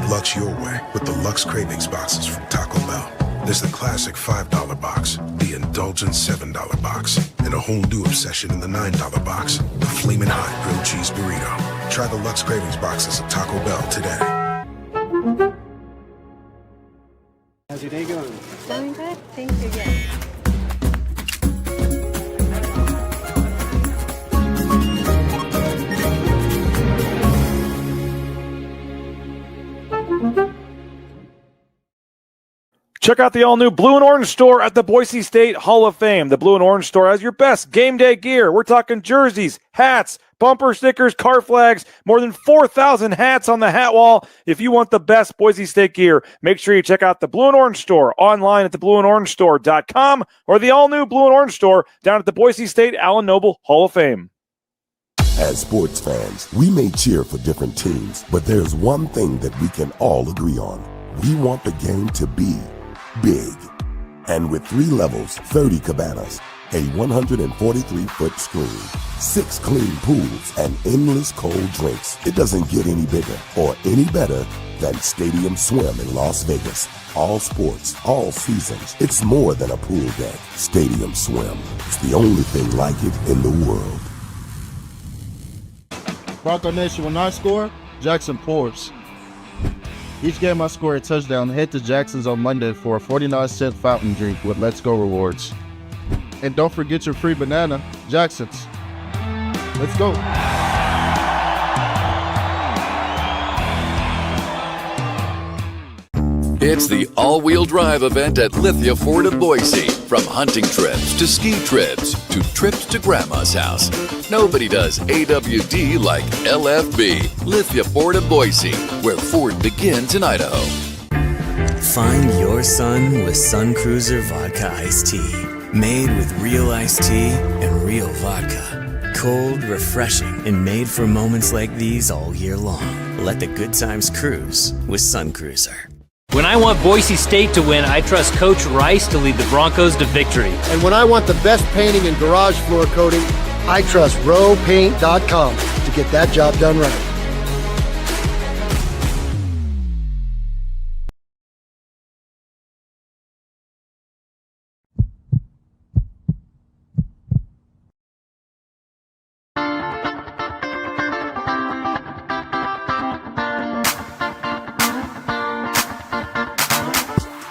Lux your way with the Lux Cravings boxes from Taco Bell. There's the classic $5 box, the indulgent $7 box, and a whole new obsession in the $9 box, the Flamin' Hot Grilled Cheese Burrito. Try the Lux Cravings boxes at Taco Bell today. How's your day going? Going good. Thank you again. Check out the all-new Blue and Orange store at the Boise State Hall of Fame. The Blue and Orange store has your best game day gear. We're talking jerseys, hats, bumper stickers, car flags, more than 4,000 hats on the hat wall. If you want the best Boise State gear, make sure you check out the Blue and Orange store online at theblueandorangestore.com or the all-new Blue and Orange store down at the Boise State Allen Noble Hall of Fame. As sports fans, we may cheer for different teams, but there's one thing that we can all agree on. We want the game to be big. And with 3 levels, 30 cabanas, a 143-foot screen, 6 clean pools, and endless cold drinks, it doesn't get any bigger or any better than Stadium Swim in Las Vegas. All sports, all seasons. It's more than a pool deck. Stadium Swim. It's the only thing like it in the world. Bronco Nation, when I score, Jackson pours. Each game I score a touchdown, head to Jackson's on Monday for a 49-cent fountain drink with Let's Go rewards. And don't forget your free banana, Jackson's. Let's go. It's the all-wheel drive event at Lithia Ford of Boise. From hunting trips to ski trips to trips to Grandma's house. Nobody does AWD like LFB, Lithia Ford of Boise, where Ford begins in Idaho. Find your sun with Sun Cruiser Vodka Iced Tea. Made with real iced tea and real vodka. Cold, refreshing, and made for moments like these all year long. Let the good times cruise with Sun Cruiser. When I want Boise State to win, I trust Coach Rice to lead the Broncos to victory. And when I want the best painting and garage floor coating, I trust rowpaint.com to get that job done right.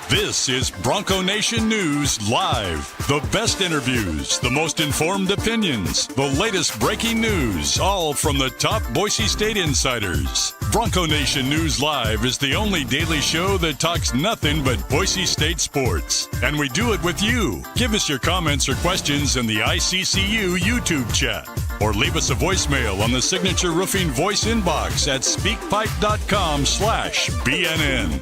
This is Bronco Nation News Live. The best interviews, the most informed opinions, the latest breaking news, all from the top Boise State insiders. Bronco Nation News Live is the only daily show that talks nothing but Boise State sports. And we do it with you. Give us your comments or questions in the ICCU YouTube chat. Or leave us a voicemail on the Signature Roofing voice inbox at speakpipe.com/BNN.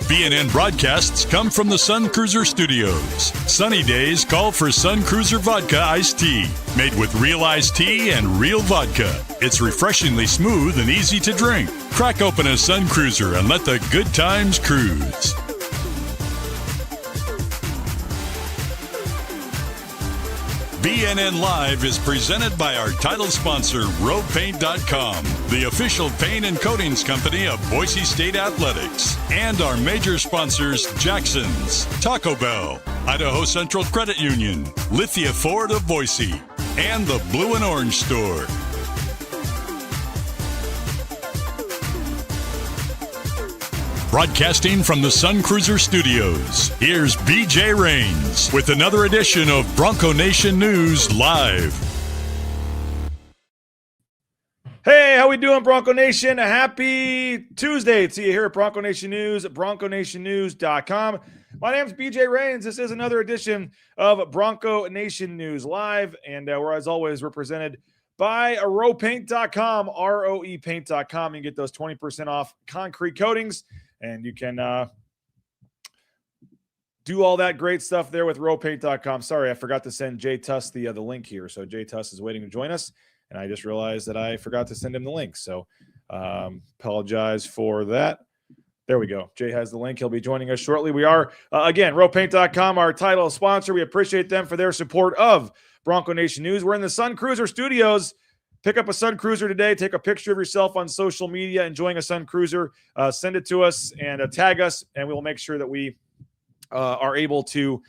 BNN broadcasts come from the Sun Cruiser Studios. Sunny days call for Sun Cruiser Vodka Iced Tea, made with real iced tea and real vodka. It's refreshingly smooth and easy to drink. Crack open a Sun Cruiser and let the good times cruise. BNN Live is presented by our title sponsor, rowpaint.com, the official paint and coatings company of Boise State Athletics, and our major sponsors, Jackson's, Taco Bell, Idaho Central Credit Union, Lithia Ford of Boise, and the Blue and Orange Store. Broadcasting from the Sun Cruiser Studios, here's BJ Rains with another edition of Bronco Nation News Live. Hey, how we doing, Bronco Nation? Happy Tuesday to you here at Bronco Nation News, bronconationnews.com. My name's BJ Rains. This is another edition of Bronco Nation News Live, and we're, as always, represented by rowpaint.com, roepaint.com. You can get those 20% off concrete coatings. And you can do all that great stuff there with rowpaint.com. Sorry, I forgot to send Jay Tust the link here. So Jay Tust is waiting to join us, and I just realized that I forgot to send him the link. So apologize for that. There we go. Jay has the link. He'll be joining us shortly. We are, again, rowpaint.com, our title sponsor. We appreciate them for their support of Bronco Nation News. We're in the Sun Cruiser Studios. Pick up a Sun Cruiser today. Take a picture of yourself on social media enjoying a Sun Cruiser. Send it to us and tag us, and we will make sure that we are able to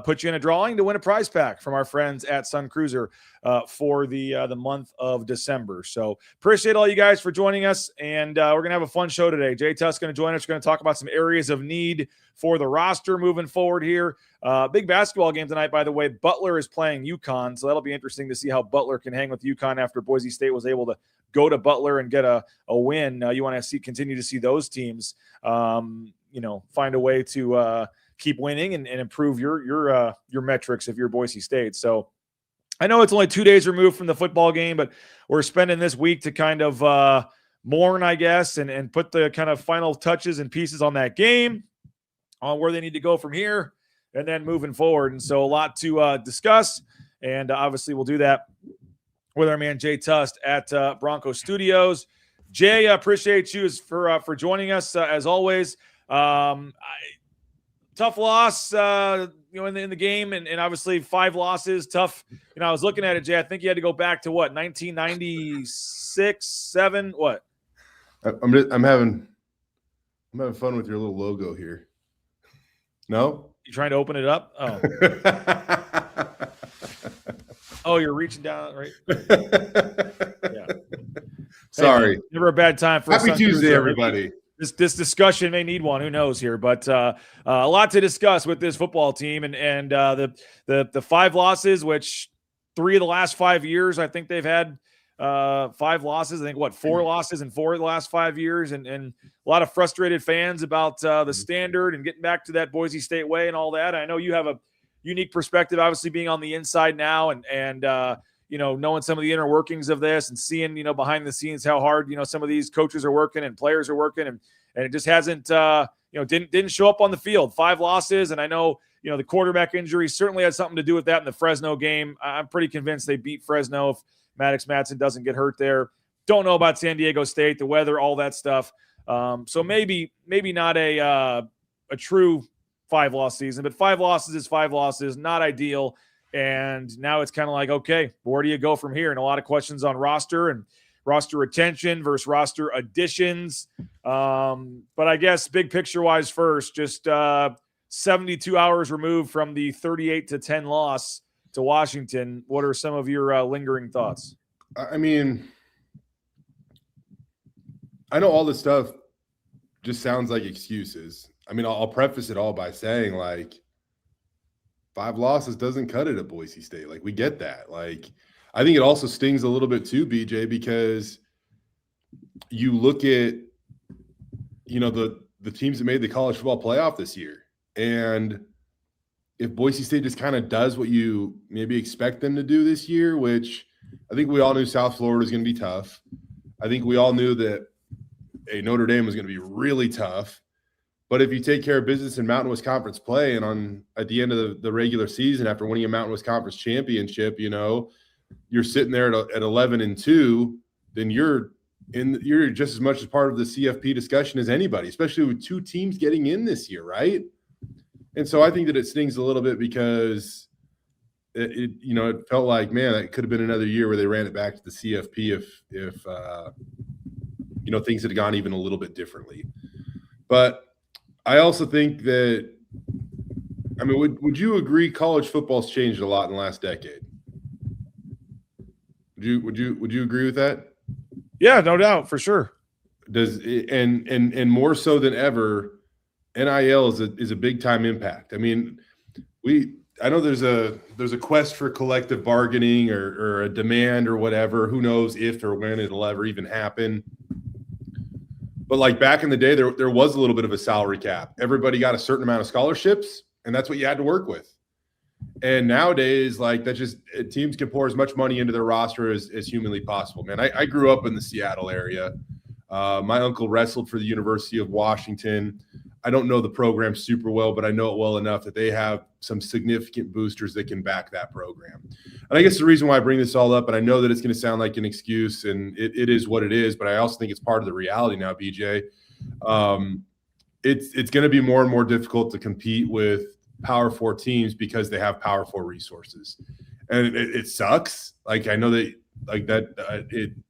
put you in a drawing to win a prize pack from our friends at Sun Cruiser for the month of December. So appreciate all you guys for joining us, and we're going to have a fun show today. Jay Tust going to join us. We're going to talk about some areas of need for the roster moving forward here. Big basketball game tonight, by the way. Butler is playing UConn, so that'll be interesting to see how Butler can hang with UConn after Boise State was able to go to Butler and get a win. You want to continue to see those teams, find a way to keep winning and improve your metrics if you're Boise State. So I know it's only 2 days removed from the football game, but we're spending this week to kind of mourn, I guess, and put the kind of final touches and pieces on that game, on where they need to go from here, and then moving forward. And so a lot to discuss, and obviously we'll do that with our man Jay Tust at Bronco Studios. Jay, I appreciate you for joining us as always. Tough loss, in the game, and obviously 5 losses. Tough. I was looking at it, Jay. I think you had to go back to what, 1996, 7. What? I'm having fun with your little logo here. No? You trying to open it up? Oh. Oh, you're reaching down, right? Yeah. Sorry. Hey, never a bad time for Happy Tuesday, everybody. This discussion may need one. Who knows here? But a lot to discuss with this football team, and the 5 losses, which 3 of the last 5 years, I think they've had 5 losses. I think 4 losses in 4 of the last 5 years, and a lot of frustrated fans about the standard and getting back to that Boise State way and all that. I know you have a unique perspective, obviously being on the inside now, and knowing some of the inner workings of this and seeing, behind the scenes how hard, some of these coaches are working and players are working, and it just hasn't, didn't show up on the field. 5 losses, and I know, the quarterback injury certainly had something to do with that in the Fresno game. I'm pretty convinced they beat Fresno if Maddox Madsen doesn't get hurt there. Don't know about San Diego State, the weather, all that stuff. So maybe not a true 5-loss season, but 5 losses is 5 losses, not ideal. And now it's kind of like, okay, where do you go from here? And a lot of questions on roster and roster retention versus roster additions. But I guess big picture wise first, just 72 hours removed from the 38-10 loss to Washington. What are some of your lingering thoughts? I mean, I know all this stuff just sounds like excuses. I mean, I'll preface it all by saying, 5 losses doesn't cut it at Boise State. We get that. I think it also stings a little bit too, BJ, because you look at, the teams that made the college football playoff this year. And if Boise State just kind of does what you maybe expect them to do this year, which I think we all knew South Florida was going to be tough. I think we all knew that Notre Dame was going to be really tough. But if you take care of business in Mountain West Conference play, and at the end of the regular season, after winning a Mountain West Conference championship, you're sitting there at 11-2, then you're just as much as part of the CFP discussion as anybody, especially with 2 teams getting in this year, right? And so I think that it stings a little bit because it felt like, man, it could have been another year where they ran it back to the CFP if things had gone even a little bit differently. But I also think that, would you agree college football's changed a lot in the last decade? Would you agree with that? Yeah, no doubt, for sure. And more so than ever, NIL is a big time impact. I know there's a quest for collective bargaining or a demand or whatever. Who knows if or when it'll ever even happen. But back in the day, there was a little bit of a salary cap. Everybody got a certain amount of scholarships, and that's what you had to work with. And nowadays, that just teams can pour as much money into their roster as humanly possible. Man, I grew up in the Seattle area. My uncle wrestled for the University of Washington. I don't know the program super well, but I know it well enough that they have some significant boosters that can back that program. And I guess the reason why I bring this all up, and I know that it's going to sound like an excuse, and it is what it is, but I also think it's part of the reality now, BJ. It's going to be more and more difficult to compete with Power 4 teams because they have Power 4 resources. and it sucks. Like I know that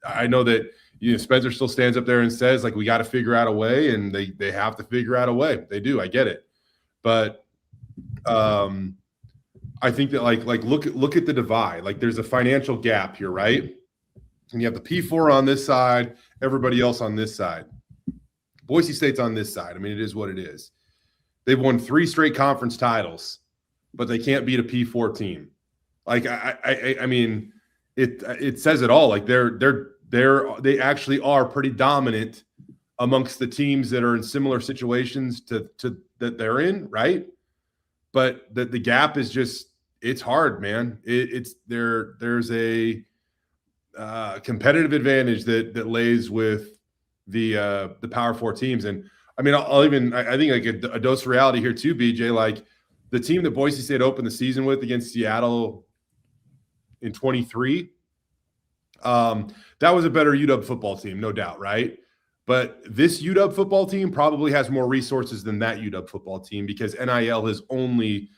I know that Spencer still stands up there and says like we got to figure out a way, and they have to figure out a way. They do. I get it, but I think that like look at the divide. Like there's a financial gap here, right? And you have the P4 on this side, everybody else on this side. Boise State's on this side. I mean, it is what it is. They've won 3 straight conference titles, but they can't beat a P4 team. Like I mean, it says it all. Like they actually are pretty dominant amongst the teams that are in similar situations to that they're in, right? But the gap is just, it's hard, man. There's a competitive advantage that lays with the Power 4 teams. And I mean, I think like a dose of reality here too, BJ. Like the team that Boise State opened the season with against Seattle in 23, that was a better UW football team, no doubt, right? But this UW football team probably has more resources than that UW football team because NIL has only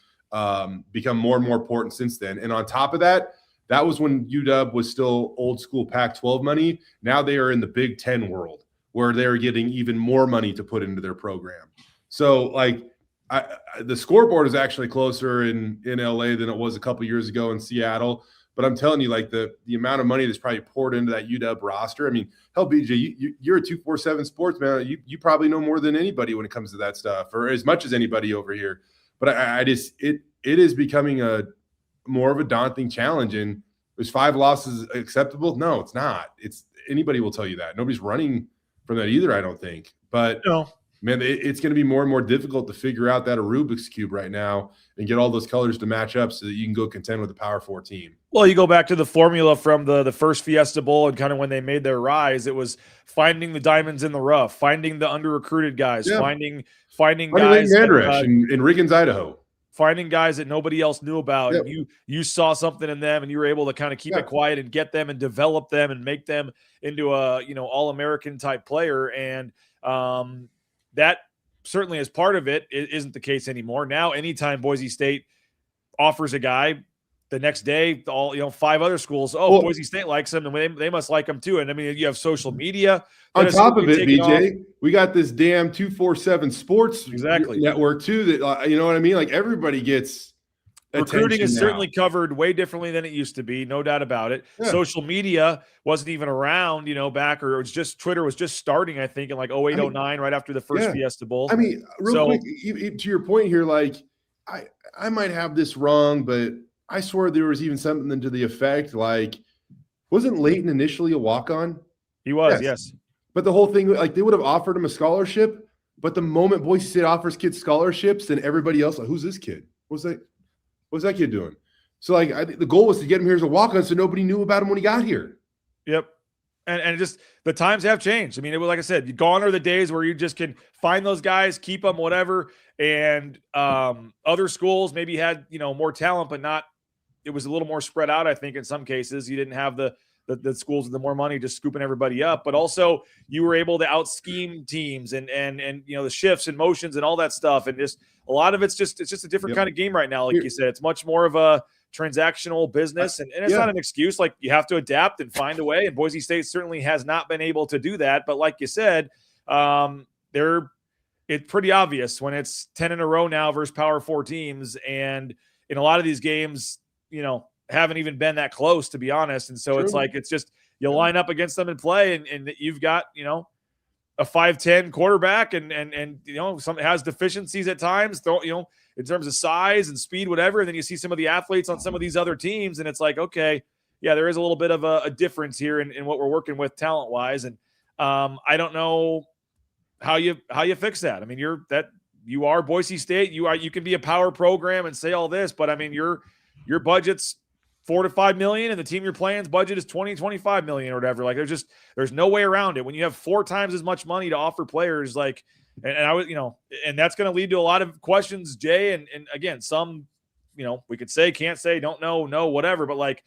become more and more important since then. And on top of that, that was when UW was still old school Pac-12 money. Now they are in the Big Ten world where they're getting even more money to put into their program. So like the scoreboard is actually closer in LA than it was a couple years ago in Seattle. But I'm telling you, like the amount of money that's probably poured into that UW roster. I mean, hell, BJ, you're a 247 sports man. You probably know more than anybody when it comes to that stuff, or as much as anybody over here. But I just it is becoming a more of a daunting challenge. And is 5 losses acceptable? No, it's not. It's anybody will tell you that. Nobody's running from that either, I don't think. But no. Man, it's going to be more and more difficult to figure out that a Rubik's Cube right now and get all those colors to match up so that you can go contend with the Power 4 team. Well, you go back to the formula from the first Fiesta Bowl and kind of when they made their rise, it was finding the diamonds in the rough, finding the under-recruited guys, finding guys in Riggins, Idaho. Finding guys that nobody else knew about. Yep. And you saw something in them and you were able to kind of keep it quiet and get them and develop them and make them into a, all-American type player. And that certainly is part of it. It isn't the case anymore. Now, anytime Boise State offers a guy, the next day, all 5 other schools, Boise State likes him, and they must like him too. And I mean, you have social media. On top of it, BJ, we got this damn 247 Sports network too. That you know what I mean? Like everybody gets recruiting is now. Certainly covered way differently than it used to be, no doubt about it. Yeah. Social media wasn't even around, back, or it was just Twitter was just starting, I think, in like 08, 09, right after the first Fiesta Bowl. I mean, real quick, to your point here, like I might have this wrong, but I swear there was even something to the effect like, wasn't Leighton initially a walk-on? He was, yes. But the whole thing, like they would have offered him a scholarship, but the moment Boise State offers kids scholarships, then everybody else, like, who's this kid? What's that kid doing? So like I think the goal was to get him here as a walk-on so nobody knew about him when he got here. Yep. And just the times have changed. I mean, it was like I said, gone are the days where you just can find those guys, keep them, whatever. And other schools maybe had, more talent, but not. It was a little more spread out, I think, in some cases. You didn't have the schools with the more money just scooping everybody up, but also you were able to out scheme teams and the shifts and motions and all that stuff. And just a lot of it's just a different kind of game right now. Like you said, it's much more of a transactional business, and it's not an excuse. Like you have to adapt and find a way. And Boise State certainly has not been able to do that. But like you said, it's pretty obvious when it's 10 in a row now versus Power 4 teams. And in a lot of these games, haven't even been that close, to be honest. And so it's like, it's just, you line up against them and play, and you've got, a 5'10" quarterback and some has deficiencies at times, in terms of size and speed, whatever. And then you see some of the athletes on some of these other teams, and it's like, okay, yeah, there is a little bit of a difference here in what we're working with talent wise. And I don't know how you fix that. I mean, you are Boise State. You can be a power program and say all this, but I mean, your budget's $4 to $5 million, and the team you're playing's budget is 25 million or whatever. Like there's no way around it. When you have 4 times as much money to offer players, like, and I was, and that's going to lead to a lot of questions, Jay. And again, some, we could say, can't say, don't know, whatever, but like,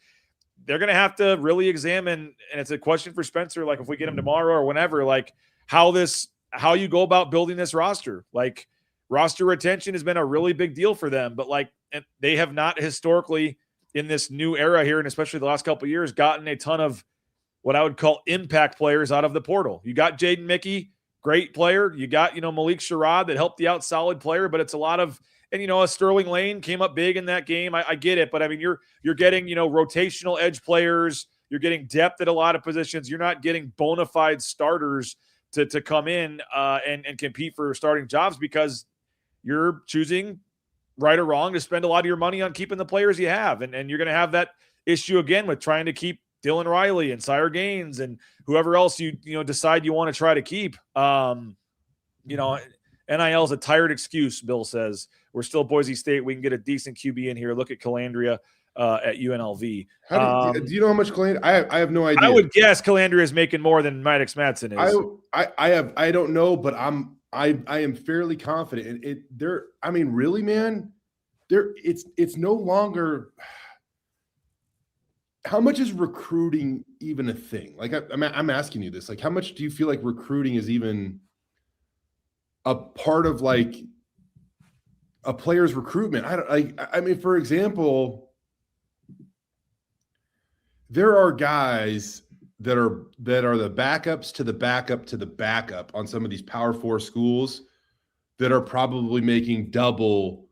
they're going to have to really examine, and it's a question for Spencer, like if we get him tomorrow or whenever, like how you go about building this roster. Like roster retention has been a really big deal for them, but like, and they have not historically in this new era here, and especially the last couple of years, gotten a ton of what I would call impact players out of the portal. You got Jaden Mickey, great player. You got, Malik Sherrod that helped you out, solid player, but it's a lot of, and, a Sterling Lane came up big in that game. I get it, but I mean, you're getting, rotational edge players. You're getting depth at a lot of positions. You're not getting bona fide starters to come in and compete for starting jobs because you're choosing, right or wrong, to spend a lot of your money on keeping the players you have. And you're going to have that issue again with trying to keep Dylan Riley and Sire Gaines and whoever else you decide you want to try to keep. NIL is a tired excuse, Bill says. We're still Boise State. We can get a decent QB in here. Look at Calandria at UNLV. Do you know how much Calandria? I have no idea. I would guess Calandria is making more than Maddox Madsen is. I don't know, but I am fairly confident. Really, man, it's no longer. How much is recruiting even a thing? Like I'm asking you this. Like, how much do you feel like recruiting is even a part of like a player's recruitment? For example, there are guys that are the backups to the backup to the backup on some of these Power 4 schools that are probably making double,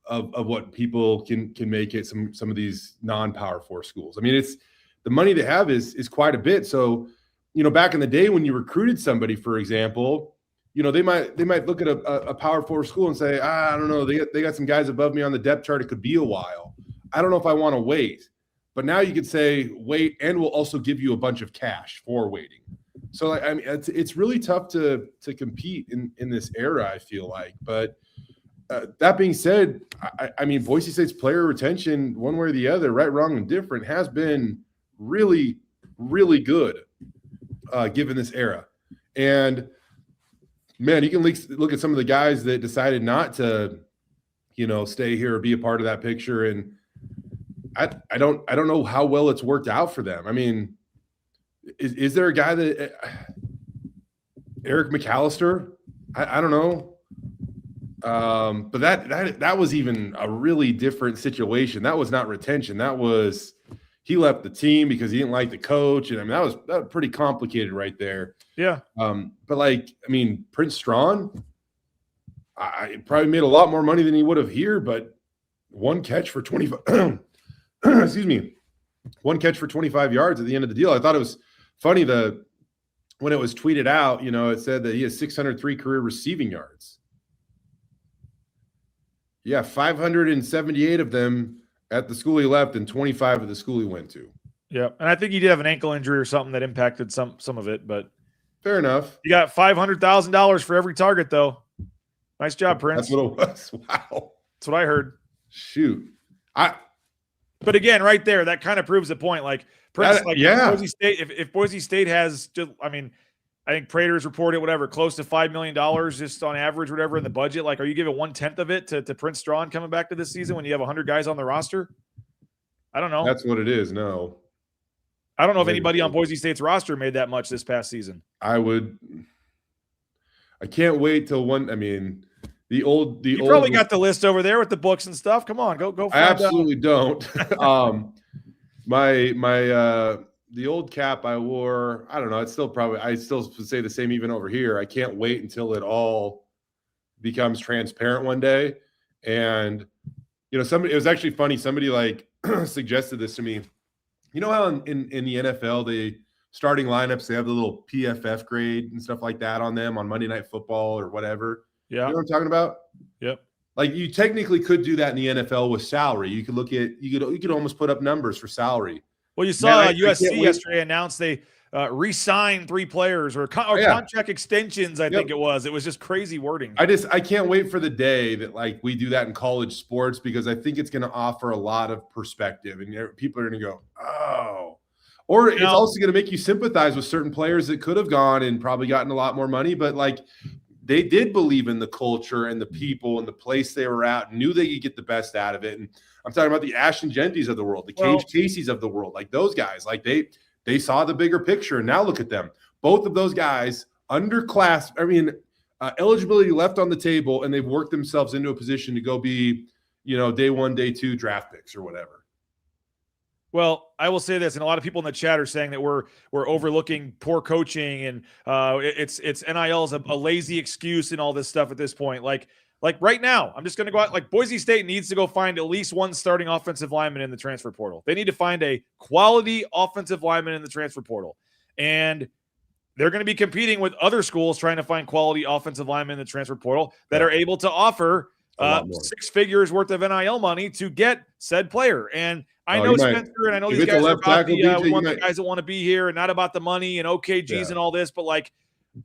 of what people can make it some of these non-Power 4 schools. I mean, it's the money they have is quite a bit. So, back in the day when you recruited somebody, for example, they might look at a Power 4 school and say, I don't know, they got some guys above me on the depth chart. It could be a while. I don't know if I want to wait. But now you could say wait, and we'll also give you a bunch of cash for waiting. So it's really tough to compete in this era, I feel like. But that being said, I mean, Boise State's player retention, one way or the other, right, wrong, and different, has been really, really good given this era. And man, you can look at some of the guys that decided not to, stay here or be a part of that picture, and I don't know how well it's worked out for them. I mean, is there a guy that Eric McAllister? I don't know. But that was even a really different situation. That was not retention. That was he left the team because he didn't like the coach, and I mean that was pretty complicated right there. Yeah. But Prince Strawn, I probably made a lot more money than he would have here, but one catch for 25. Excuse me, one catch for 25 yards at the end of the deal. I thought it was funny when it was tweeted out. It said that he has 603 career receiving yards. Yeah, 578 of them at the school he left and 25 at the school he went to. Yeah, and I think he did have an ankle injury or something that impacted some of it, but fair enough. You got $500,000 for every target, though. Nice job, Prince. That's what it was. Wow. That's what I heard. Shoot. But again, right there, that kind of proves the point. Like Prince, Boise State, if Boise State has just, I think Prater's reported whatever, close to $5 million just on average, whatever in the budget. Like, are you giving 1/10 of it to Prince Strawn coming back to this season when you have 100 guys on the roster? I don't know. That's what it is. No, I don't know if anybody on Boise State's roster made that much this past season. I can't wait till one. I mean, you probably got the list over there with the books and stuff. Come on, go. I absolutely don't. The old cap I wore, I don't know. It's still I still say the same even over here. I can't wait until it all becomes transparent one day. And, it was actually funny. Somebody suggested this to me. You know how in the NFL, the starting lineups, they have the little PFF grade and stuff like that on them on Monday Night Football or whatever. Yeah. You know what I'm talking about? Yep. Like you technically could do that in the NFL with salary. You could look at, you could almost put up numbers for salary. Well, you saw USC yesterday announced they re-signed 3 players or contract extensions. I think it was. It was just crazy wording. I can't wait for the day that we do that in college sports because I think it's going to offer a lot of perspective and people are going to go, oh. Or it's also going to make you sympathize with certain players that could have gone and probably gotten a lot more money, but they did believe in the culture and the people and the place they were at, and knew they could get the best out of it. And I'm talking about the Ashton Genties of the world, the Cage Caseys of the world, those guys. They saw the bigger picture, and now look at them. Both of those guys, eligibility left on the table, and they've worked themselves into a position to go be, day 1, day 2 draft picks or whatever. Well, I will say this, and a lot of people in the chat are saying that we're overlooking poor coaching and it's NIL is a lazy excuse and all this stuff at this point. Like right now, I'm just going to go out. Like Boise State needs to go find at least one starting offensive lineman in the transfer portal. They need to find a quality offensive lineman in the transfer portal, and they're going to be competing with other schools trying to find quality offensive linemen in the transfer portal that are able to offer 6 figures worth of NIL money to get said player. And I know Spencer, and I know these guys are about the guys that want to be here and not about the money and OKGs and all this, but like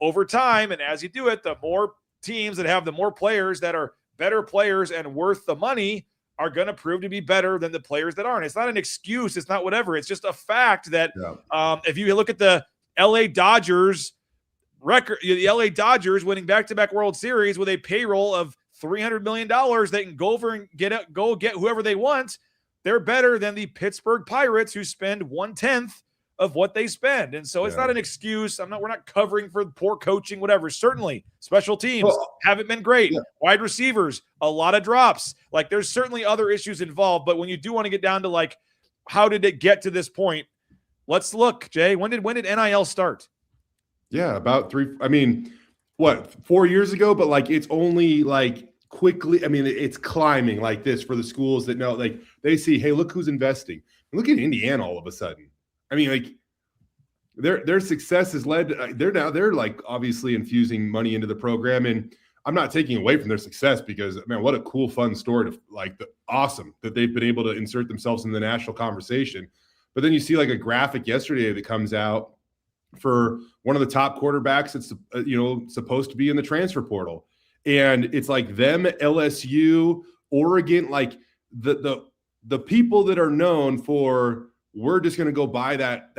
over time, and as you do it, the more teams that have the more players that are better players and worth the money are going to prove to be better than the players that aren't. It's not an excuse. It's not whatever. It's just a fact that if you look at the LA Dodgers record, the LA Dodgers winning back-to-back World Series with a payroll of $300 million, they can go over and get whoever they want. They're better than the Pittsburgh Pirates, who spend 1/10 of what they spend. And so it's not an excuse. We're not covering for poor coaching, whatever. Certainly special teams haven't been great. Wide receivers, a lot of drops. Like there's certainly other issues involved, but when you do want to get down to like, how did it get to this point? Let's look, Jay, when did NIL start? Yeah, about 4 years ago, but like, it's only like quickly. I mean, it's climbing like this for the schools that know, like they see, hey, look who's investing. Look at Indiana all of a sudden. I mean, like their success has led. They're like obviously infusing money into the program, and I'm not taking away from their success because man, what a cool, fun story to like. Awesome that they've been able to insert themselves in the national conversation. But then you see like a graphic yesterday that comes out for one of the top quarterbacks that's supposed to be in the transfer portal, and it's like them, LSU, Oregon, like the people that are known for. We're just going to go buy that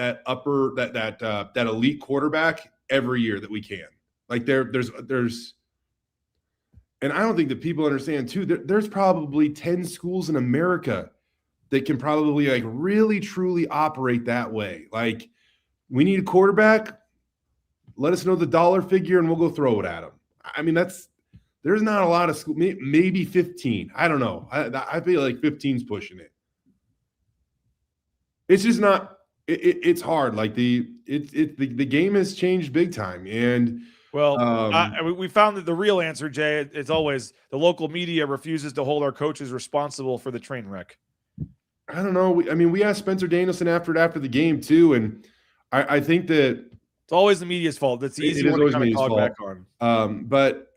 elite quarterback every year that we can. Like there's, and I don't think that people understand too. There's probably 10 schools in America that can probably like really truly operate that way. Like we need a quarterback. Let us know the dollar figure and we'll go throw it at them. I mean, there's not a lot of school, maybe 15. I don't know. I feel like 15's pushing it. It's just not. It's hard. Like the game has changed big time. And we found that the real answer, Jay, it's always the local media refuses to hold our coaches responsible for the train wreck. I don't know. We asked Spencer Danielson after the game too, and I think that it's always the media's fault. That's the easy one to kind of call back on. But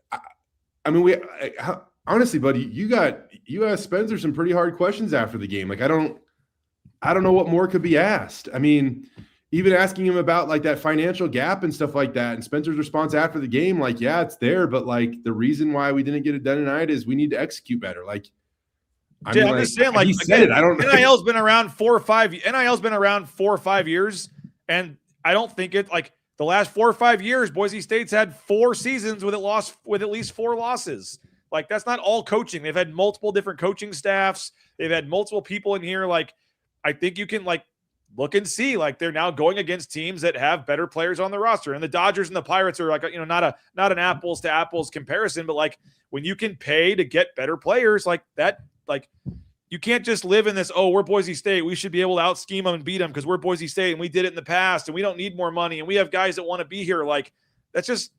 honestly, buddy, you asked Spencer some pretty hard questions after the game. Like I don't know what more could be asked. I mean, even asking him about like that financial gap and stuff like that. And Spencer's response after the game, like, yeah, it's there, but like the reason why we didn't get it done tonight is we need to execute better. Like, I'm just saying, like, he said it. I don't know. NIL's been around 4 or 5 years, and I don't think it like the last 4 or 5 years. Boise State's had 4 seasons with at least 4 losses. Like that's not all coaching. They've had multiple different coaching staffs. They've had multiple people in here. Like. I think you can like look and see like they're now going against teams that have better players on the roster, and the Dodgers and the Pirates are like not an apples to apples comparison, but like when you can pay to get better players like that, like you can't just live in this. Oh, we're Boise State, we should be able to out scheme them and beat them because we're Boise State and we did it in the past and we don't need more money and we have guys that want to be here. Like that's just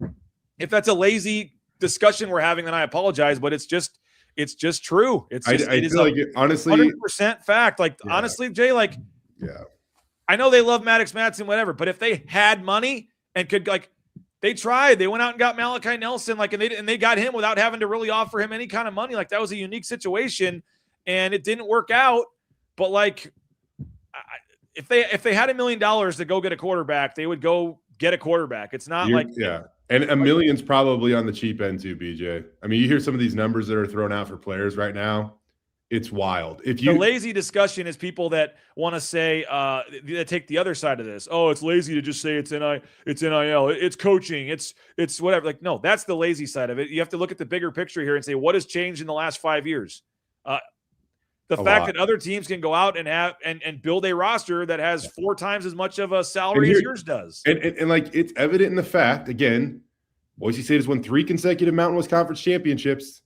if that's a lazy discussion we're having, then I apologize, but it's just true. It's just, I feel like honestly 100% fact. Like honestly, Jay, like I know they love Maddox Madsen, whatever, but if they had money and could like they tried, they went out and got Malachi Nelson, like and they got him without having to really offer him any kind of money. Like that was a unique situation and it didn't work out. But like if they had $1 million to go get a quarterback, they would go get a quarterback. It's not And $1 million's probably on the cheap end too, BJ. I mean, you hear some of these numbers that are thrown out for players right now. It's wild. The lazy discussion is people that want to say that take the other side of this. Oh, it's lazy to just say it's NIL, it's coaching, it's whatever. Like, no, that's the lazy side of it. You have to look at the bigger picture here and say what has changed in the last 5 years. The fact that other teams can go out and have and build a roster that has 4 times as much of a salary as yours does. And like it's evident in the fact, again, Boise State has won 3 consecutive Mountain West Conference championships.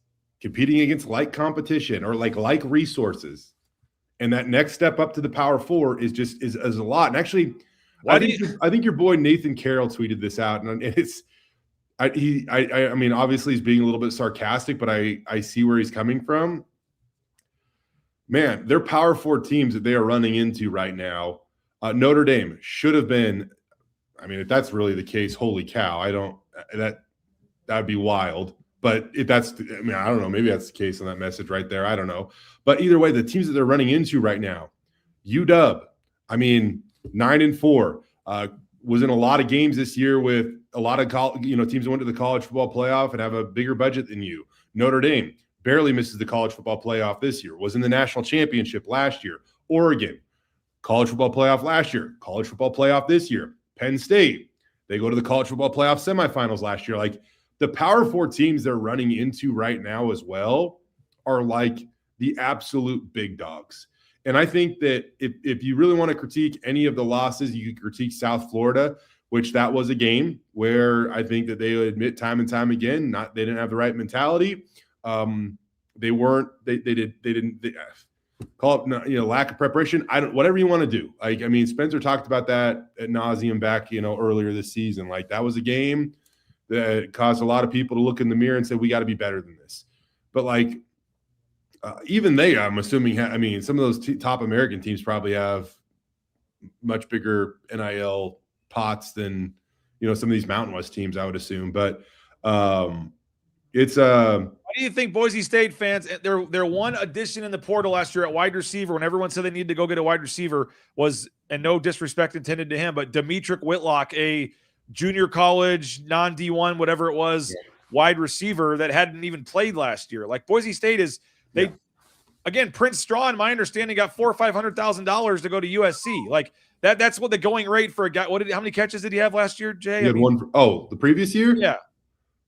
competing against like competition or like resources. And that next step up to the Power Four is a lot. And actually, I think your boy Nathan Carroll tweeted this out, and it's I mean, obviously he's being a little bit sarcastic, but I see where he's coming from. Man, their Power Four teams that they are running into right now, Notre Dame should have been. I mean, if that's really the case, holy cow! That would be wild. But if that's, I mean, I don't know. Maybe that's the case on that message right there. I don't know. But either way, the teams that they're running into right now, UW, I mean, 9-4, was in a lot of games this year with a lot of teams that went to the college football playoff and have a bigger budget than you. Notre Dame barely misses the college football playoff this year. Was in the national championship last year. Oregon, college football playoff last year. College football playoff this year. Penn State, they go to the college football playoff semifinals last year. Like, the Power Four teams they're running into right now as well are like the absolute big dogs. And I think that if you really want to critique any of the losses, you could critique South Florida, which that was a game where I think that they admit time and time again, they didn't have the right mentality. They didn't call it, lack of preparation. Whatever you want to do. Like, I mean, Spencer talked about that ad nauseum back, earlier this season. Like, that was a game that caused a lot of people to look in the mirror and say, we got to be better than this. But like, even they, I'm assuming, some of those top American teams probably have much bigger NIL pots than, some of these Mountain West teams, I would assume. But it's Why do you think Boise State fans, their one addition in the portal last year at wide receiver, when everyone said they needed to go get a wide receiver, was, and no disrespect intended to him, but Demetric Whitlock, a junior college, non-D1, whatever it was, wide receiver that hadn't even played last year. Like, Boise State is, again, Prince Straw, in my understanding, got $400,000 or $500,000 to go to USC. Like, that's what the going rate for a guy. How many catches did he have last year, Jay? He had the previous year? Yeah.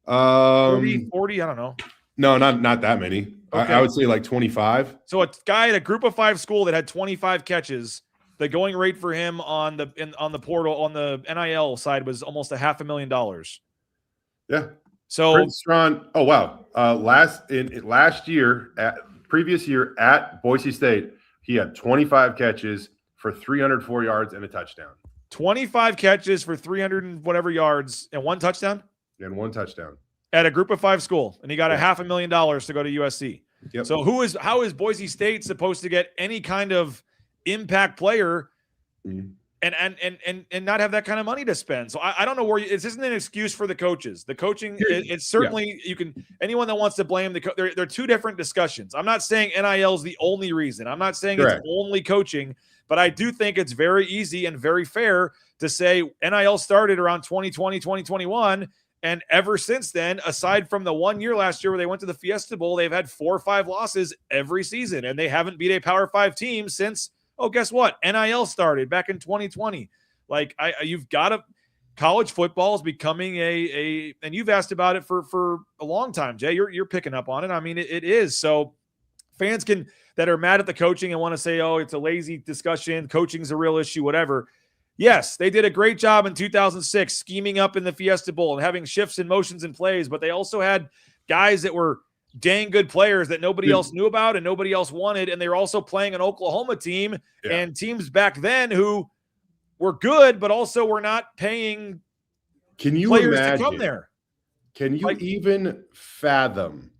30, 40, I don't know. No, not that many. Okay. I would say like 25. So a guy at a Group of 5 school that had 25 catches, the going rate for him on the portal, on the NIL side, was almost $500,000. Yeah. So Prince Strawn, oh wow. Previous year at Boise State, he had 25 catches for 304 yards and a touchdown. 25 catches for 300 and whatever yards and one touchdown? And one touchdown. At a Group of 5 school, and he got $500,000 to go to USC. Yep. So how is Boise State supposed to get any kind of impact player and not have that kind of money to spend? So I don't know where this isn't an excuse for the coaches. The coaching, it's certainly you can, anyone that wants to blame they're two different discussions. I'm not saying NIL is the only reason. I'm not saying it's only coaching, but I do think it's very easy and very fair to say NIL started around 2020, 2021. And ever since then, aside from the 1 year last year where they went to the Fiesta Bowl, they've had 4 or 5 losses every season, and they haven't beat a Power 5 team since, guess what? NIL started back in 2020. Like, you've got to – college football is becoming and you've asked about it for a long time, Jay. You're picking up on it. I mean, it is. So fans that are mad at the coaching and want to say, it's a lazy discussion, coaching's a real issue, whatever. Yes, they did a great job in 2006 scheming up in the Fiesta Bowl and having shifts and motions and plays, but they also had guys that were dang good players that nobody else knew about and nobody else wanted, and they were also playing an Oklahoma team and teams back then who were good but also were not paying players to come there. Can you even fathom,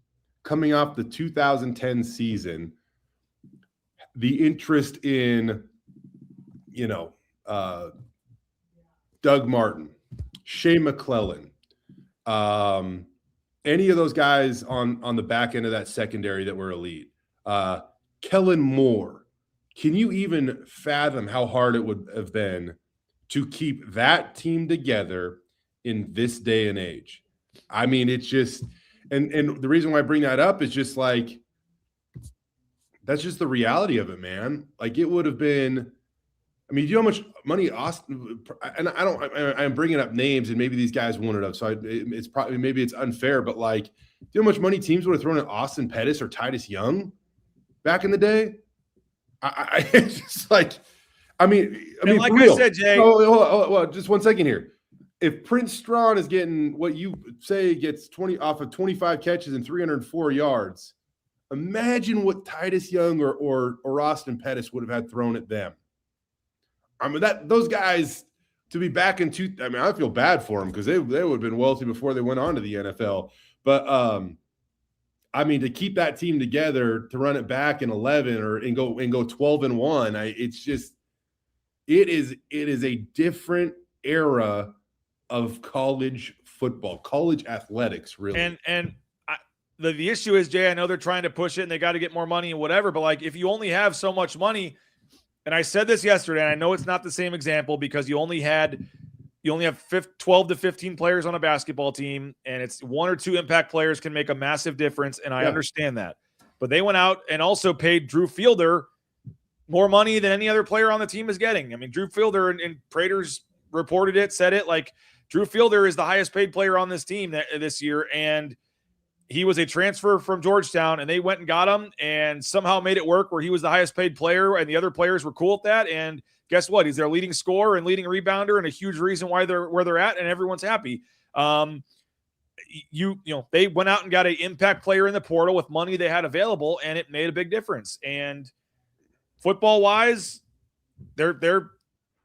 coming off the 2010 season, the interest in, Doug Martin, Shea McClellan, any of those guys on the back end of that secondary that were elite, Kellen Moore. Can you even fathom how hard it would have been to keep that team together in this day and age? I mean, it's just, and the reason why I bring that up is just like, that's just the reality of it, man. Like, it would have been, I mean, do you know how much money Austin, and I'm bringing up names and maybe these guys won it up. So it's probably, maybe it's unfair, but like, do you know how much money teams would have thrown at Austin Pettis or Titus Young back in the day? It's just like, I mean, like real. I said, Jay. Well, just 1 second here. if Prince Strawn is getting what you say gets 20 off of 25 catches and 304 yards, imagine what Titus Young or Austin Pettis would have had thrown at them. I mean, those guys to be back in I mean, I feel bad for them because they would have been wealthy before they went on to the NFL. But I mean, to keep that team together, to run it back in 11 and go 12-1, it is a different era of college football, college athletics, really. And the issue is, Jay, I know they're trying to push it and they got to get more money and whatever, but like if you only have so much money, and I said this yesterday, and I know it's not the same example because you only have 12 to 15 players on a basketball team, and it's one or two impact players can make a massive difference, and I understand that. But they went out and also paid Drew Fielder more money than any other player on the team is getting. I mean, Drew Fielder and Prater's reported it, said it, like Drew Fielder is the highest paid player on this team this year, and he was a transfer from Georgetown, and they went and got him and somehow made it work where he was the highest paid player and the other players were cool with that. And guess what? He's their leading scorer and leading rebounder and a huge reason why they're where they're at, and everyone's happy. You know, they went out and got an impact player in the portal with money they had available, and it made a big difference. And football-wise, they're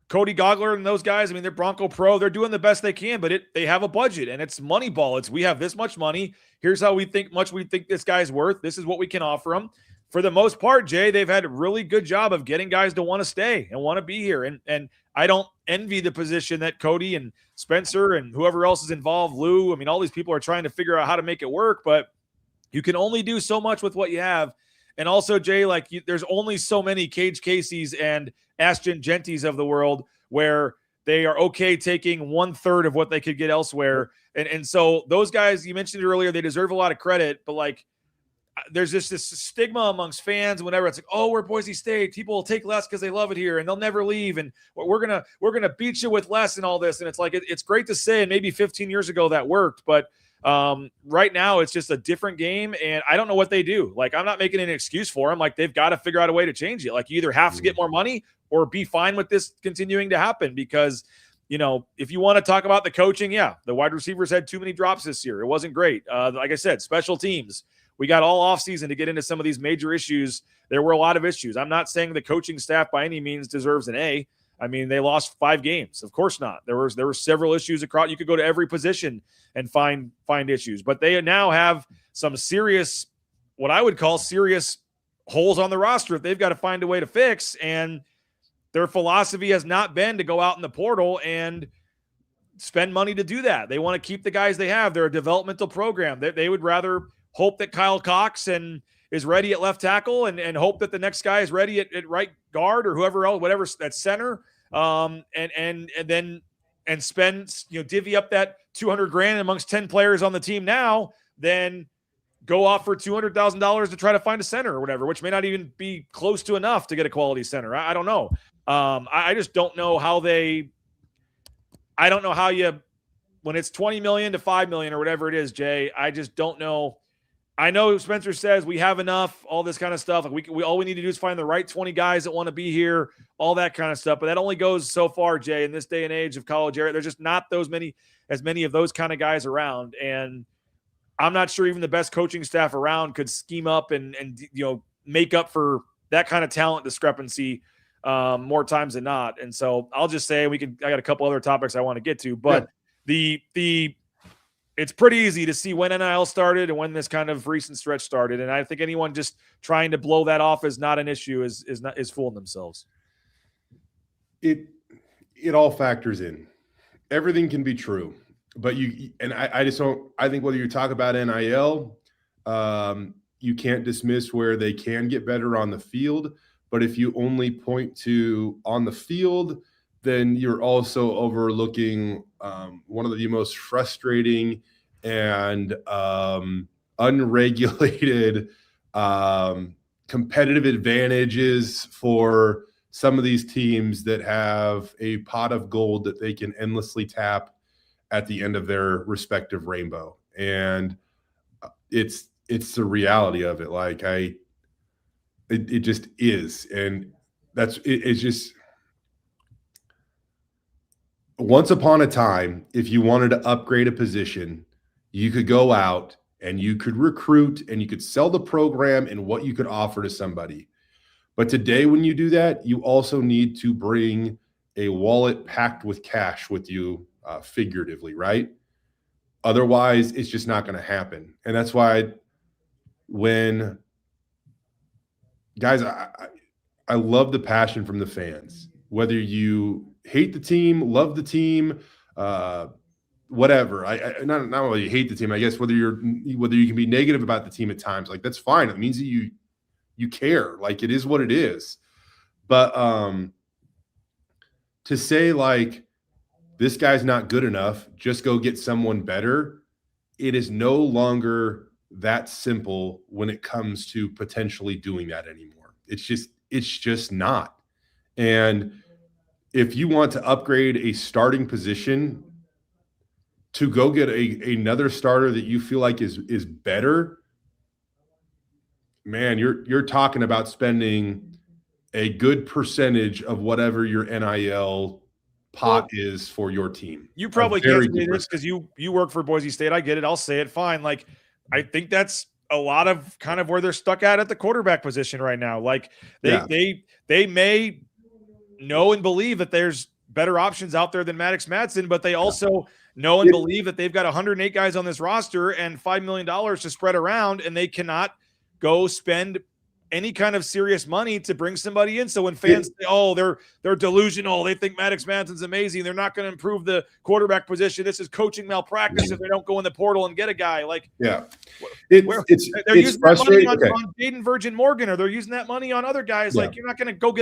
Cody Gogler and those guys, I mean, they're Bronco Pro. They're doing the best they can, but they have a budget, and it's money ball. We have this much money. Here's how we think this guy's worth. This is what we can offer him. For the most part, Jay, they've had a really good job of getting guys to want to stay and want to be here. And I don't envy the position that Cody and Spencer and whoever else is involved, Lou. I mean, all these people are trying to figure out how to make it work, but you can only do so much with what you have. And also, Jay, there's only so many Cage Caseys and Ashton Genties of the world where they are okay taking 1/3 of what they could get elsewhere. And so those guys, you mentioned earlier, they deserve a lot of credit, but there's just this stigma amongst fans whenever it's like, oh, we're Boise State. People will take less because they love it here and they'll never leave. And we're gonna beat you with less and all this. And it's like, it's great to say, and maybe 15 years ago that worked, but right now it's just a different game, and I don't know what they do. I'm not making an excuse for them. They've got to figure out a way to change it. You either have to get more money or be fine with this continuing to happen, because if you want to talk about the coaching, the wide receivers had too many drops this year. It wasn't great. Like I said, special teams, we got all offseason to get into some of these major issues. There were a lot of issues. I'm not saying the coaching staff by any means deserves an A. I mean, they lost 5 games. Of course not. There were several issues across. You could go to every position and find issues, but they now have some serious, what I would call serious holes on the roster that they've got to find a way to fix. And their philosophy has not been to go out in the portal and spend money to do that. They want to keep the guys they have. They're a developmental program. They would rather hope that Kyle Cox is ready at left tackle and hope that the next guy is ready at right guard or whoever else, whatever, at center. And then spend, divvy up that $200,000 amongst 10 players on the team now, then go off for $200,000 to try to find a center or whatever, which may not even be close to enough to get a quality center. I don't know. I just don't know how when it's 20 million to 5 million or whatever it is, Jay, I just don't know. I know Spencer says we have enough, all this kind of stuff. We all we need to do is find the right 20 guys that want to be here, all that kind of stuff. But that only goes so far, Jay, in this day and age of college area. There's just not as many of those kind of guys around. And I'm not sure even the best coaching staff around could scheme up and make up for that kind of talent discrepancy more times than not. And so I'll just say I got a couple other topics I want to get to, but it's pretty easy to see when NIL started and when this kind of recent stretch started. And I think anyone just trying to blow that off as not an issue is fooling themselves. It all factors in. Everything can be true, but I just don't, I think whether you talk about NIL, you can't dismiss where they can get better on the field. But if you only point to on the field, then you're also overlooking one of the most frustrating and unregulated competitive advantages for some of these teams that have a pot of gold that they can endlessly tap at the end of their respective rainbow. And it's the reality of it. It just is. And it's just once upon a time, if you wanted to upgrade a position, you could go out and you could recruit and you could sell the program and what you could offer to somebody. But today, when you do that, you also need to bring a wallet packed with cash with you, figuratively, right? Otherwise, it's just not going to happen. And that's why when guys, I love the passion from the fans, whether you hate the team, love the team, whatever. I not really hate the team. I guess whether you can be negative about the team at times, like that's fine. It means that you care. Like it is what it is. But to say like this guy's not good enough, just go get someone better. It is no longer that simple when it comes to potentially doing that anymore. It's just not. And if you want to upgrade a starting position to go get another starter that you feel like is better, man, you're talking about spending a good percentage of whatever your NIL pot is for your team. You probably can't say this because you work for Boise State. I get it. I'll say it. Fine. Like, I think that's a lot of kind of where they're stuck at the quarterback position right now. Like they may know and believe that there's better options out there than Maddox Madsen, but they also know and believe that they've got 108 guys on this roster and $5 million to spread around, and they cannot go spend any kind of serious money to bring somebody in. So when fans say, oh, they're delusional, they think Maddox Madsen's amazing, they're not going to improve the quarterback position, this is coaching malpractice if they don't go in the portal and get a guy. Like, they're using that money on Jaden Virgin Morgan, or they're using that money on other guys. Like, you're not going to go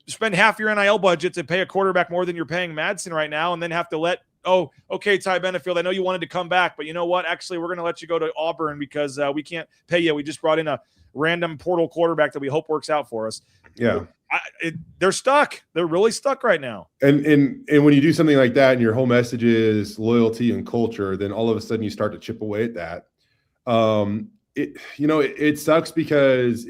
spend half your NIL budget to pay a quarterback more than you're paying Madsen right now, and then have to let, oh, okay, Ty Benefield, I know you wanted to come back, but you know what? Actually, we're going to let you go to Auburn because we can't pay you. We just brought in a random portal quarterback that we hope works out for us. Yeah. They're stuck. They're really stuck right now. And when you do something like that and your whole message is loyalty and culture, then all of a sudden you start to chip away at that. It sucks because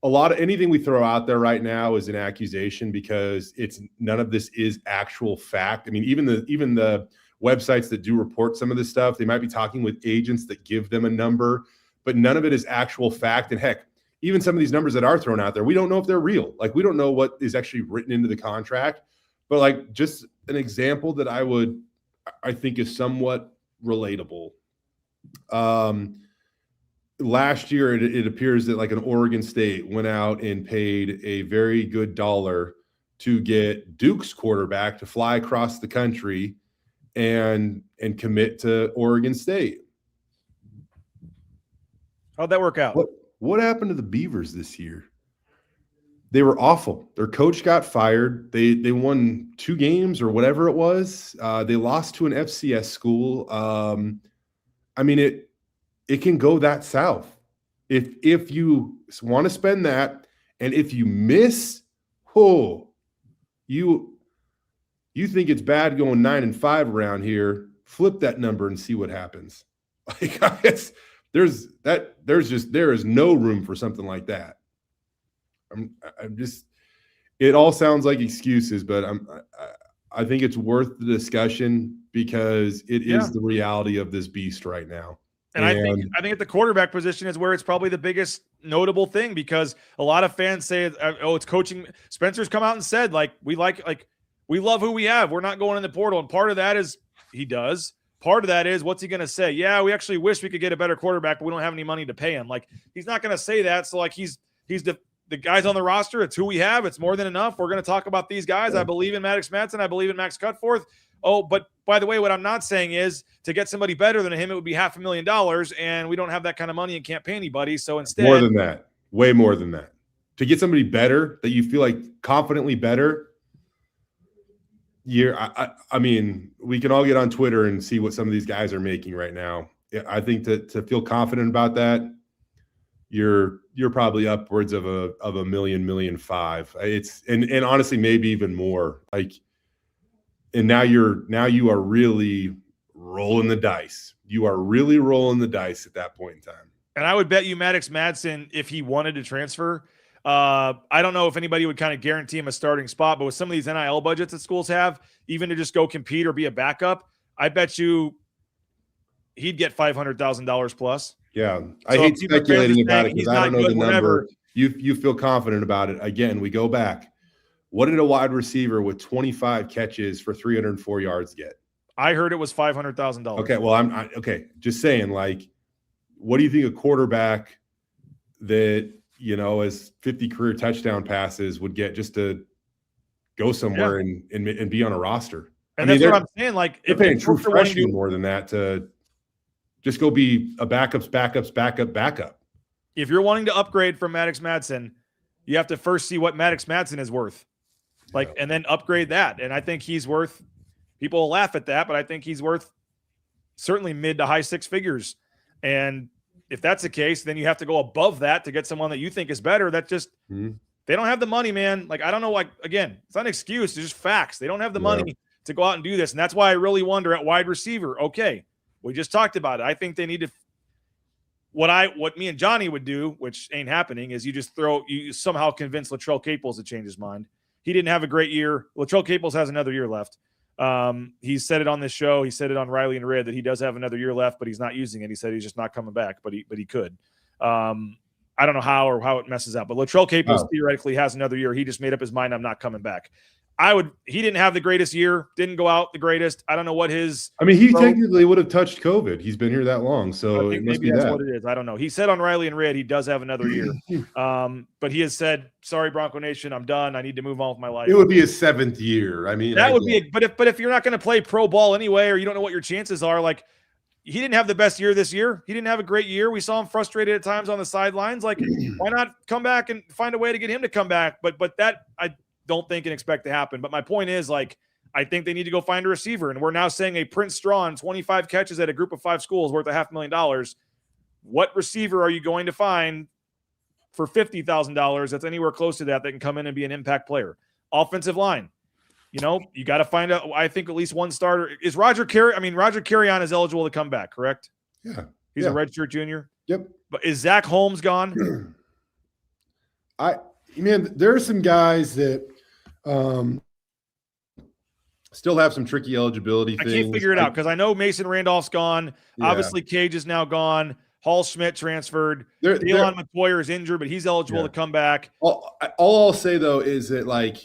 a lot of anything we throw out there right now is an accusation because none of this is actual fact. I mean, even the websites that do report some of this stuff, they might be talking with agents that give them a number, but none of it is actual fact. And heck, even some of these numbers that are thrown out there, we don't know if they're real. Like, we don't know what is actually written into the contract. But like, just an example that I think is somewhat relatable. Last year, it appears that like an Oregon State went out and paid a very good dollar to get Duke's quarterback to fly across the country and commit to Oregon State. How'd that work out? What happened to the Beavers this year? They were awful. Their coach got fired. They won 2 games or whatever it was. They lost to an FCS school. I mean, it can go that south. If you want to spend that, and if you miss, you think it's bad going 9-5 around here, flip that number and see what happens. Like, there is no room for something like that. It all sounds like excuses, but I think it's worth the discussion because it is the reality of this beast right now. And I think at the quarterback position is where it's probably the biggest notable thing, because a lot of fans say, oh, it's coaching. Spencer's come out and said, we love who we have. We're not going in the portal. And part of that is he does. Part of that is, what's he going to say? Yeah, we actually wish we could get a better quarterback, but we don't have any money to pay him. Like, he's not going to say that. So like, he's the guys on the roster. It's who we have. It's more than enough. We're going to talk about these guys. I believe in Maddox Madsen. I believe in Max Cutforth. Oh, but by the way, what I'm not saying is to get somebody better than him, it would be $500,000, and we don't have that kind of money and can't pay anybody. So instead, more than that, way more than that, to get somebody better that you feel like confidently better. I mean, we can all get on Twitter and see what some of these guys are making right now. I think to feel confident about that, you're probably upwards of a $1 million, $1.5 million. It's and honestly, maybe even more. Like, and now you are really rolling the dice. You are really rolling the dice at that point in time. And I would bet you Maddox Madsen, if he wanted to transfer, I don't know if anybody would kind of guarantee him a starting spot, but with some of these NIL budgets that schools have, even to just go compete or be a backup, I bet you he'd get $500,000 plus. Yeah, I hate speculating about it because I don't know the number. Whatever. You feel confident about it. Again, we go back. What did a wide receiver with 25 catches for 304 yards get? I heard it was $500,000. Okay, well, okay. Just saying, like, what do you think a quarterback that has 50 career touchdown passes would get just to go somewhere and be on a roster? And that's what I'm saying. Like, they're paying true freshmen more than that to just go be a backup. If you're wanting to upgrade from Maddox Madsen, you have to first see what Maddox Madsen is worth, and then upgrade that. And I think he's worth. People will laugh at that, but I think he's worth certainly mid to high six figures. And if that's the case, then you have to go above that to get someone that you think is better. That just they don't have the money, man. Like, I don't know. Like, again, it's not an excuse. It's just facts. They don't have the money to go out and do this. And that's why I really wonder at wide receiver. Okay, we just talked about it. I think they need to. What me and Johnny would do, which ain't happening, is you somehow convince Latrell Caples to change his mind. He didn't have a great year. Latrell Caples has another year left. He said it on this show. He said it on Riley and Red that he does have another year left, but he's not using it. He said he's just not coming back, but he could. I don't know how it messes out, but Latrell Caples theoretically has another year. He just made up his mind. I'm not coming back. He didn't have the greatest year, didn't go out the greatest. I don't know what his. I mean, he technically would have touched COVID. He's been here that long, so it must maybe be that's what it is. I don't know. He said on Riley and Red he does have another year, but he has said, "Sorry, Bronco Nation, I'm done. I need to move on with my life." It would be his 7th year. I mean, that would be. But if you're not going to play pro ball anyway, or you don't know what your chances are, like he didn't have the best year this year. He didn't have a great year. We saw him frustrated at times on the sidelines. Like, why not come back and find a way to get him to come back? But that I don't think and expect to happen. But my point is, like, I think they need to go find a receiver. And we're now saying a Prince Strawn 25 catches at a group of 5 schools worth $500,000. What receiver are you going to find for $50,000 that's anywhere close to that can come in and be an impact player? Offensive line. You got to find out. I think at least one starter is Roger Carry. I mean, Roger Carrion is eligible to come back, correct? Yeah. He's a redshirt junior. Yep. But is Zach Holmes gone? There are some guys that still have some tricky eligibility things. I can't figure it out because I know Mason Randolph's gone. Yeah. Obviously, Cage is now gone. Hall Schmidt transferred. Elon McCoyer is injured, but he's eligible to come back. All I'll say, though, is that, like,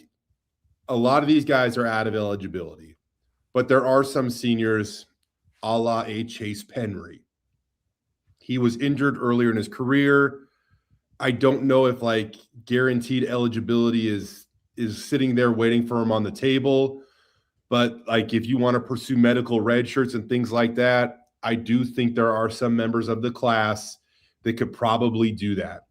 a lot of these guys are out of eligibility, but there are some seniors a la a Chase Penry. He was injured earlier in his career. I don't know if, like, guaranteed eligibility is sitting there waiting for him on the table. But, like, if you want to pursue medical red shirts and things like that, I do think there are some members of the class that could probably do that.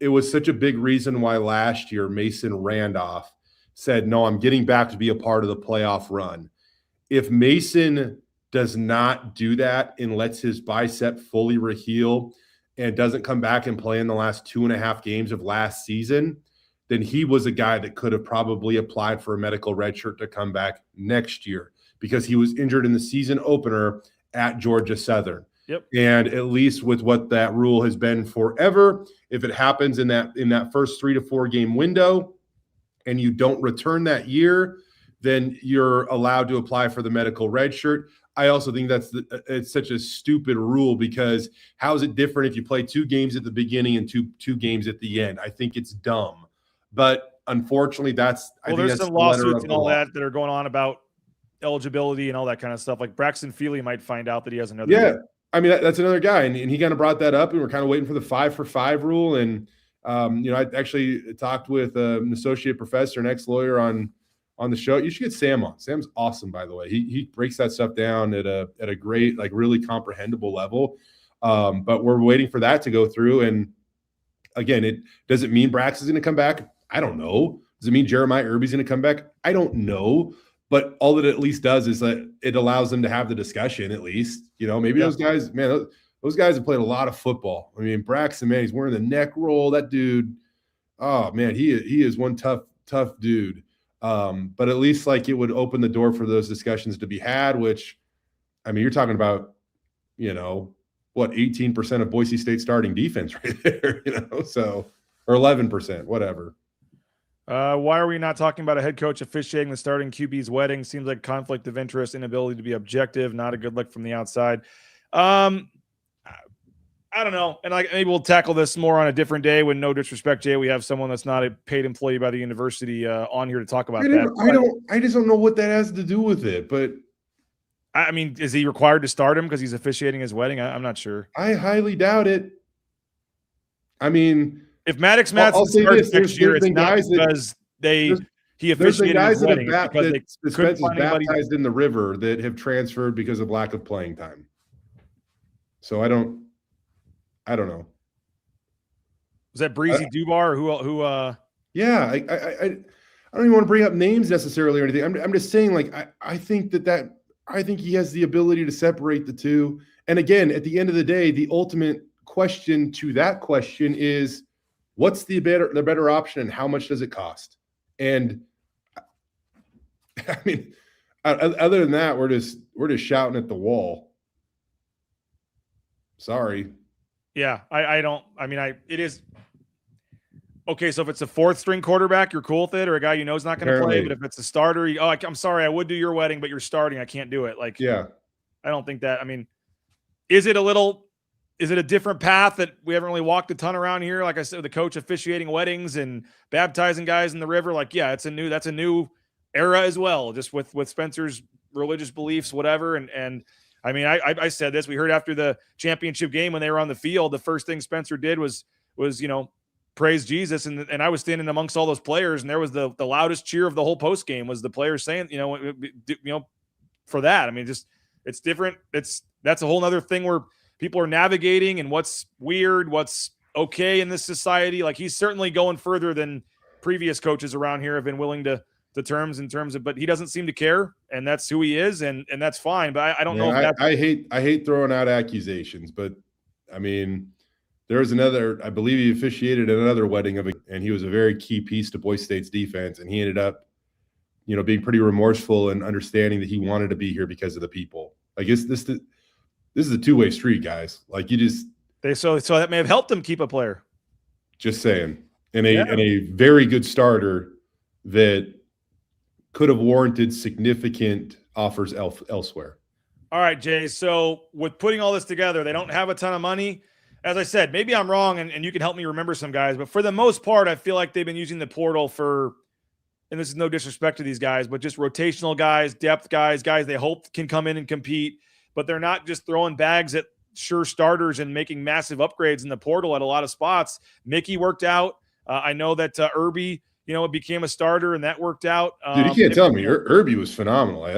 It was such a big reason why last year Mason Randolph said, no, I'm getting back to be a part of the playoff run. If Mason does not do that and lets his bicep fully reheal and doesn't come back and play in the last 2.5 games of last season, then he was a guy that could have probably applied for a medical red shirt to come back next year because he was injured in the season opener at Georgia Southern. Yep. And at least with what that rule has been forever, if it happens in that first 3 to 4 game window and you don't return that year, then you're allowed to apply for the medical red shirt. I also think it's such a stupid rule because how is it different if you play 2 games at the beginning and two games at the end? I think it's dumb. But unfortunately, there's some lawsuits and all that are going on about eligibility and all that kind of stuff. Like Braxton Feely might find out that he has another. Yeah, year. I mean that's another guy, and he kind of brought that up, and we're kind of waiting for the 5-for-5 rule. And I actually talked with an associate professor, an ex-lawyer on the show. You should get Sam on. Sam's awesome, by the way. He breaks that stuff down at a great, like, really comprehensible level. But we're waiting for that to go through. And again, does it mean Braxton's going to come back? I don't know. Does it mean Jeremiah Irby's going to come back? I don't know. But all that it at least does is that it allows them to have the discussion at least. Maybe those guys, man, those guys have played a lot of football. I mean, Braxton, man, he's wearing the neck roll. That dude, oh, man, he is one tough dude. But at least, like, it would open the door for those discussions to be had, which, I mean, you're talking about, 18% of Boise State starting defense right there, so. or 11%, whatever. Why are we not talking about a head coach officiating the starting QB's wedding? Seems like conflict of interest, inability to be objective, not a good look from the outside. I don't know. And maybe we'll tackle this more on a different day when, no disrespect, Jay, we have someone that's not a paid employee by the university on here to talk about that. I just don't know what that has to do with it. But I mean, is he required to start him because he's officiating his wedding? I'm not sure. I highly doubt it. I mean, if Maddox Madsen starts next year, it's not because he officiated his wedding. The Spence is baptized in the river that have transferred because of lack of playing time. So I don't know. Was that Breezy Dubar or who? Yeah, I don't even want to bring up names necessarily or anything. I'm just saying, like, I think I think he has the ability to separate the two. And again, at the end of the day, the ultimate question to that question is, what's the better option and how much does it cost? And I mean, other than that, we're just shouting at the wall. Sorry. Yeah, it is. Okay, so if it's a fourth string quarterback, you're cool with it, or a guy you know is not going to play. But if it's a starter, I'm sorry, I would do your wedding, but you're starting. I can't do it. Like, yeah, I don't think that. I mean, is it a different path that we haven't really walked a ton around here? Like I said, the coach officiating weddings and baptizing guys in the river. Like, yeah, that's a new era as well, just with Spencer's religious beliefs, whatever. And I mean, I said this. We heard after the championship game when they were on the field, the first thing Spencer did was praise Jesus, and I was standing amongst all those players, and there was the loudest cheer of the whole post game was the players saying, for that. I mean, just it's different. That's a whole nother thing where people are navigating and what's weird, what's okay in this society. Like, he's certainly going further than previous coaches around here have been willing to terms in terms of, but he doesn't seem to care, and that's who he is, and that's fine. But I don't know. I hate throwing out accusations, but I mean, there was another, I believe he officiated another wedding and he was a very key piece to Boise State's defense, and he ended up, being pretty remorseful and understanding that he wanted to be here because of the people. Like, this is a two-way street, guys. Like, so that may have helped him keep a player. Just saying, and a very good starter that could have warranted significant offers elsewhere. All right, Jay. So with putting all this together, they don't have a ton of money. As I said, maybe I'm wrong, and you can help me remember some guys, but for the most part, I feel like they've been using the portal for, and this is no disrespect to these guys, but just rotational guys, depth guys they hope can come in and compete, but they're not just throwing bags at sure starters and making massive upgrades in the portal at a lot of spots. Mickey worked out. I know that Irby, it became a starter, and that worked out. Dude, you can't tell me. Irby was phenomenal. Like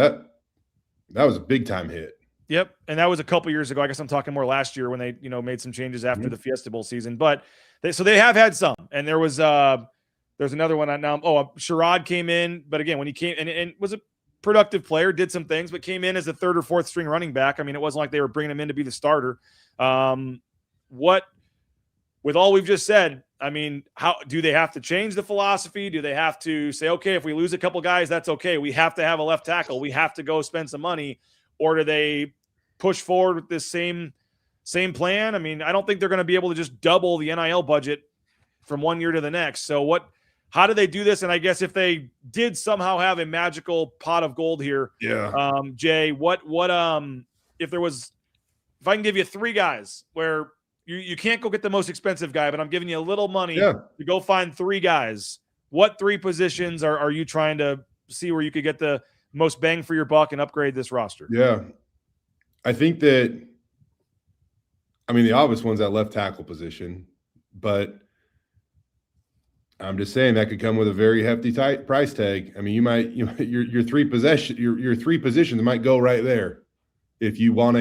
that was a big-time hit. Yep, and that was a couple years ago. I guess I'm talking more last year when they, made some changes after the Fiesta Bowl season. But they have had some, and there's another one now. Sherrod came in, but again, when he came and was a productive player, did some things, but came in as a third or fourth string running back. I mean, it wasn't like they were bringing him in to be the starter. With all we've just said, I mean, how do they have to change the philosophy? Do they have to say, okay, if we lose a couple guys, that's okay. We have to have a left tackle. We have to go spend some money. Or do they push forward with this same plan? I mean, I don't think they're going to be able to just double the NIL budget from one year to the next. So how do they do this? And I guess if they did somehow have a magical pot of gold here, Jay, if I can give you three guys where you can't go get the most expensive guy, but I'm giving you a little money to go find three guys, what three positions are you trying to see where you could get the most bang for your buck and upgrade this roster? Yeah. I think that, the obvious one's that left tackle position, but I'm just saying that could come with a very hefty price tag. I mean, your three positions might go right there. If you want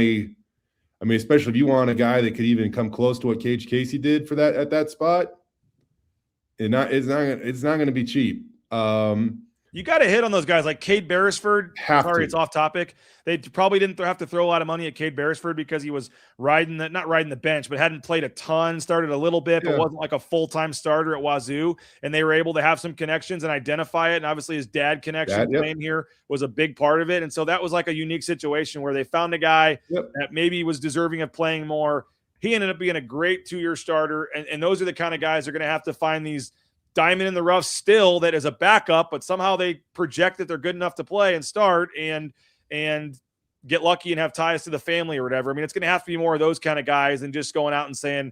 especially if you want a guy that could even come close to what Cage Casey did for that at that spot, it's not going to be cheap. You got to hit on those guys like Cade Beresford. Sorry, it's off topic. They probably didn't have to throw a lot of money at Cade Beresford because he was not riding the bench, but hadn't played a ton, started a little bit, but wasn't like a full-time starter at Wazoo. And they were able to have some connections and identify it. And obviously his dad connection playing here was a big part of it. And so that was like a unique situation where they found a guy that maybe was deserving of playing more, he ended up being a great 2-year starter. And those are the kind of guys that are going to have to find these diamond in the rough still that is a backup, but somehow they project that they're good enough to play and start and get lucky and have ties to the family or whatever. I mean, it's going to have to be more of those kind of guys than just going out and saying,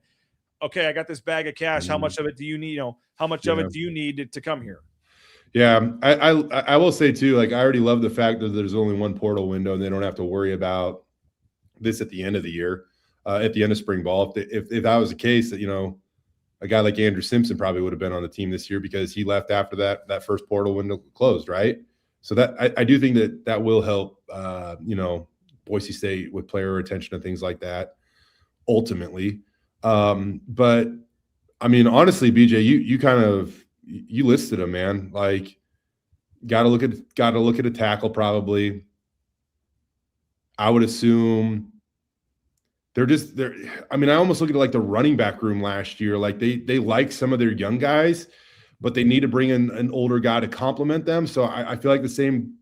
okay, I got this bag of cash. How much of it do you need? How much of it do you need to come here? Yeah, I will say too, like I already love the fact that there's only one portal window and they don't have to worry about this at the end of the year, at the end of spring ball. If that was the case, that a guy like Andrew Simpson probably would have been on the team this year because he left after that first portal window closed, right? So that I do think that will help, Boise State with player retention and things like that, ultimately. But I mean, honestly, BJ, you listed them, man. Like, got to look at a tackle probably. I would assume they're. I mean, I almost look at it like the running back room last year. Like they like some of their young guys, but they need to bring in an older guy to complement them. So I feel like the same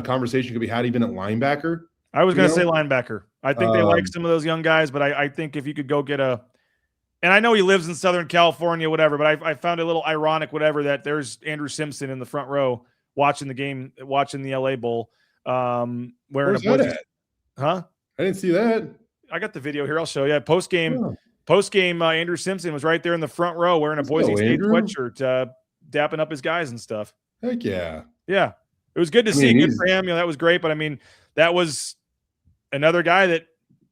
conversation could be had even at linebacker. I was going to say linebacker. I think they like some of those young guys, but I think if you could go get and I know he lives in Southern California, whatever, but I found it a little ironic, whatever, that there's Andrew Simpson in the front row watching the game, watching the LA Bowl, wearing Where's a that at? Huh? I didn't see that. I got the video here. I'll show you. Post game, Andrew Simpson was right there in the front row wearing a Boise State sweatshirt, dapping up his guys and stuff. Heck yeah. Yeah. It was good to see. Good for him. That was great. But I mean, that was another guy that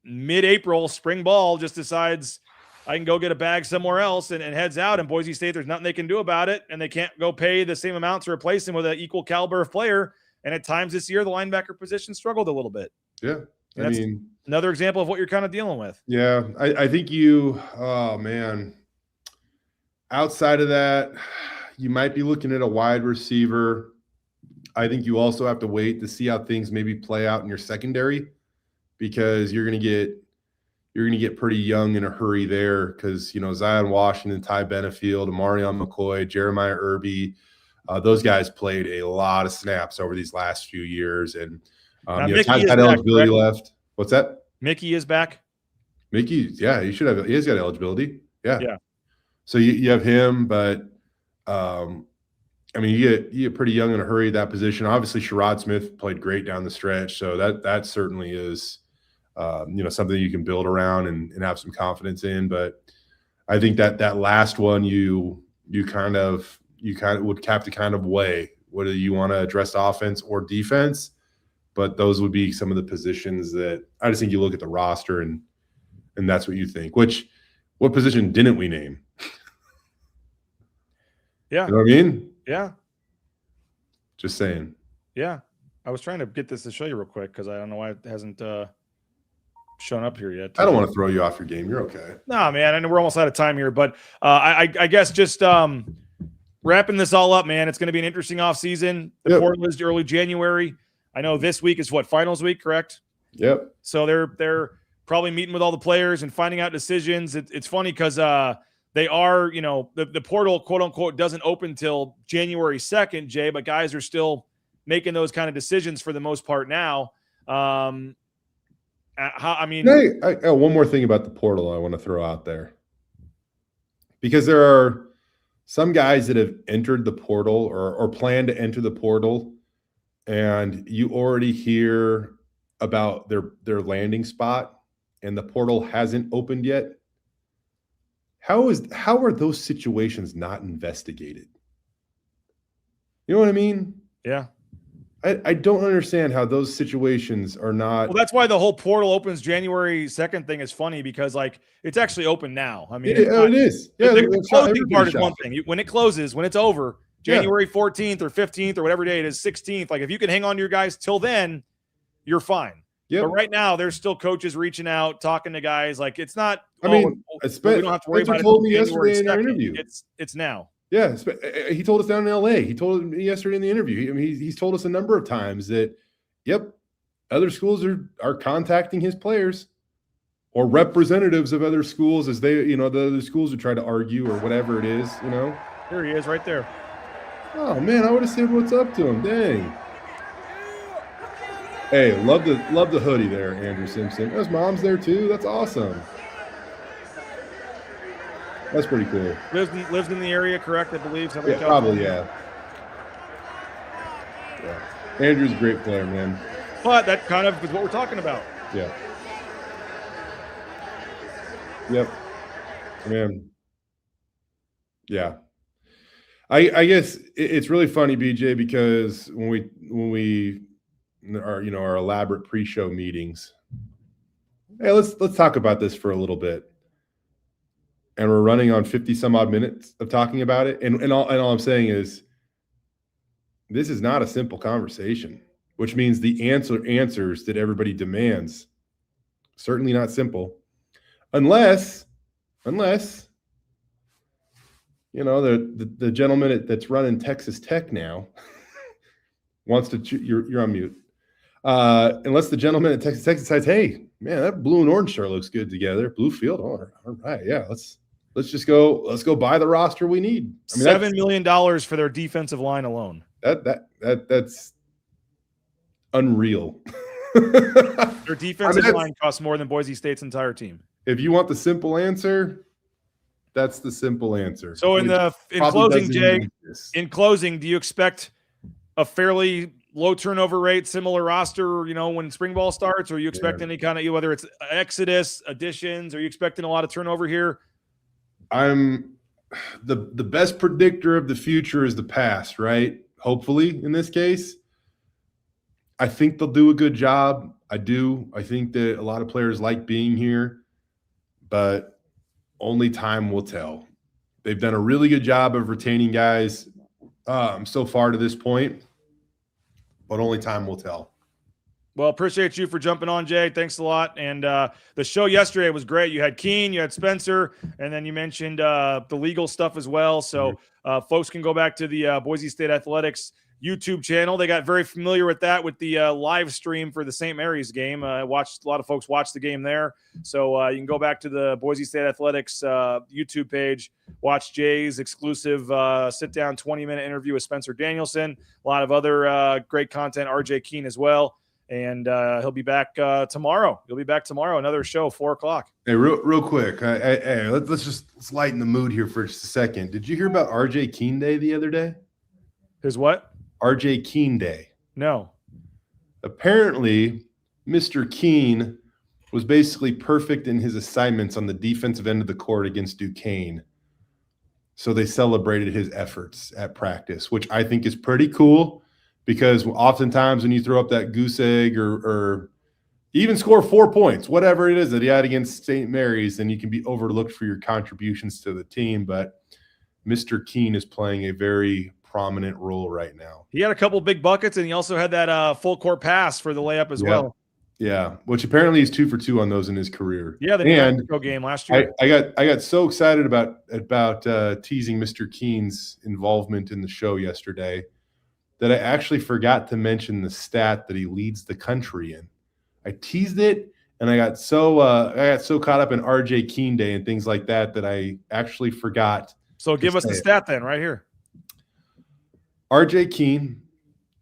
mid-April, spring ball, just decides I can go get a bag somewhere else and heads out. And Boise State, there's nothing they can do about it. And they can't go pay the same amount to replace him with an equal caliber of player. And at times this year, the linebacker position struggled a little bit. Yeah. I mean, another example of what you're kind of dealing with. Yeah. I think oh man, outside of that, you might be looking at a wide receiver. I think you also have to wait to see how things maybe play out in your secondary, because you're going to get pretty young in a hurry there, because, Zion Washington, Ty Benefield, Amarion McCoy, Jeremiah Irby, those guys played a lot of snaps over these last few years. And Ty's got eligibility left. What's that? Mickey is back. Mickey, yeah, he has got eligibility. Yeah. Yeah. So you have him, but I mean, you get pretty young in a hurry at that position. Obviously, Sherrod Smith played great down the stretch, so that certainly is something you can build around and have some confidence in. But I think that last one you kind of would have to kind of weigh whether you want to address offense or defense. But those would be some of the positions that I just think you look at the roster and that's what you think. What position didn't we name? Yeah. You know what I mean? Yeah. Just saying. Yeah. I was trying to get this to show you real quick because I don't know why it hasn't shown up here yet. I don't want to throw you off your game. You're okay. No, man. I know we're almost out of time here, but I guess just wrapping this all up, man, it's going to be an interesting offseason. The portal is early January. I know this week is finals week, correct? Yep. So they're probably meeting with all the players and finding out decisions. It's funny because they are, the portal, quote unquote, doesn't open till January 2nd, Jay, but guys are still making those kind of decisions for the most part now. I one more thing about the portal I want to throw out there, because there are some guys that have entered the portal or plan to enter the portal, and you already hear about their landing spot and the portal hasn't opened yet. How are those situations not investigated? You know what I mean? Yeah. I don't understand how those situations are not. Well, that's why the whole portal opens January 2nd thing is funny, because it's actually open now. I mean, it is. Yeah, the closing part is one thing. When it closes, when it's over, January 14th or 15th or whatever day it is, 16th. Like if you can hang on to your guys till then, you're fine. Yep. But right now, there's still coaches reaching out, talking to guys. Like it's not. I mean, we don't have to worry about it. Told me yesterday in our interview. It's now. Yeah, he told us down in LA. He told me yesterday in the interview. He's told us a number of times that, other schools are contacting his players or representatives of other schools as they, the other schools would try to argue or whatever it is, There he is, right there. Oh man, I would have said what's up to him. Dang. Hey, love the hoodie there, Andrew Simpson. His mom's there too. That's awesome. That's pretty cool. Lives in the area, correct? I believe. Yeah, probably, yeah. Andrew's a great player, man. But that kind of is what we're talking about. Yeah. Yep. Man. Yeah. I guess it's really funny, BJ, because when we are, our elaborate pre-show meetings, hey, let's talk about this for a little bit. And we're running on 50 some odd minutes of talking about it. And all I'm saying is this is not a simple conversation, which means the answers that everybody demands, certainly not simple, unless the gentleman that's running Texas Tech now wants to you're on mute. Unless the gentleman at Texas Tech decides, hey, man, that blue and orange sure looks good together. Blue field, all right, yeah, let's just go buy the roster we need. I mean, $7 million for their defensive line alone. That's unreal. Their defensive line costs more than Boise State's entire team. If you want the simple answer, that's the simple answer. So in closing, Jay, do you expect a fairly low turnover rate, similar roster, when spring ball starts, or are you expect any kind of, whether it's exodus, additions, are you expecting a lot of turnover here? I'm the best predictor of the future is the past, right? Hopefully, in this case, I think they'll do a good job. I do. I think that a lot of players like being here, but only time will tell. They've done a really good job of retaining guys so far to this point, but only time will tell. Well, appreciate you for jumping on, Jay. Thanks a lot. And the show yesterday was great. You had Keane, you had Spencer, and then you mentioned the legal stuff as well. So folks can go back to the Boise State Athletics YouTube channel. They got very familiar with that with the live stream for the St. Mary's game. A lot of folks watched the game there. So you can go back to the Boise State Athletics YouTube page, watch Jay's exclusive sit-down 20-minute interview with Spencer Danielson. A lot of other great content, RJ Keane as well. And he'll be back tomorrow. Another show, 4:00. Hey, real quick. Let's lighten the mood here for just a second. Did you hear about RJ Keane Day the other day? His what? RJ Keane Day. No. Apparently, Mr. Keane was basically perfect in his assignments on the defensive end of the court against Duquesne. So they celebrated his efforts at practice, which I think is pretty cool. Because oftentimes when you throw up that goose egg or even score 4 points, whatever it is that he had against St. Mary's, then you can be overlooked for your contributions to the team. But Mr. Keane is playing a very prominent role right now. He had a couple big buckets, and he also had that full court pass for the layup as well. Yeah, which apparently he's 2 for 2 on those in his career. Yeah, the New Mexico game last year. I got so excited about teasing Mr. Keane's involvement in the show yesterday that I actually forgot to mention the stat that he leads the country in. I teased it, and I got so caught up in RJ Keane Day and things like that I actually forgot. So give us the stat then, right here. RJ Keane,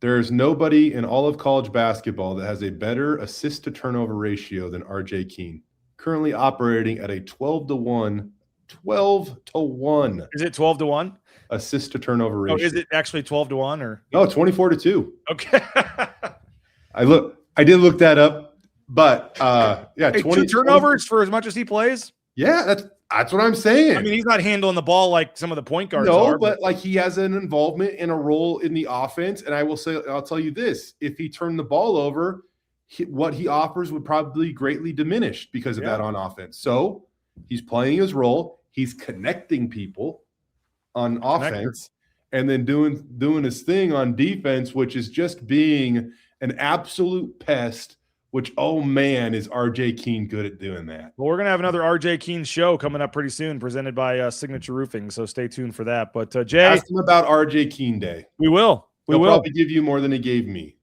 there is nobody in all of college basketball that has a better assist to turnover ratio than RJ Keane. Currently operating at a 12-to-1. 12-to-1. Is it 12-to-1? Assist to turnover ratio. Oh, is it actually 12-to-1 or? No, 24-to-2. Okay. I did look that up, but yeah, 2 turnovers for as much as he plays. Yeah, that's what I'm saying. I mean, he's not handling the ball like some of the point guards are. But like he has an involvement in a role in the offense, and I'll tell you this: if he turned the ball over, what he offers would probably greatly diminish because of that on offense. So he's playing his role. He's connecting people on offense, and then doing his thing on defense, which is just being an absolute pest. Which, oh man, is RJ Keane good at doing that? Well, we're gonna have another RJ Keane show coming up pretty soon, presented by Signature Roofing. So stay tuned for that. But Jay, ask him about RJ Keane Day. We will. He'll probably give you more than he gave me.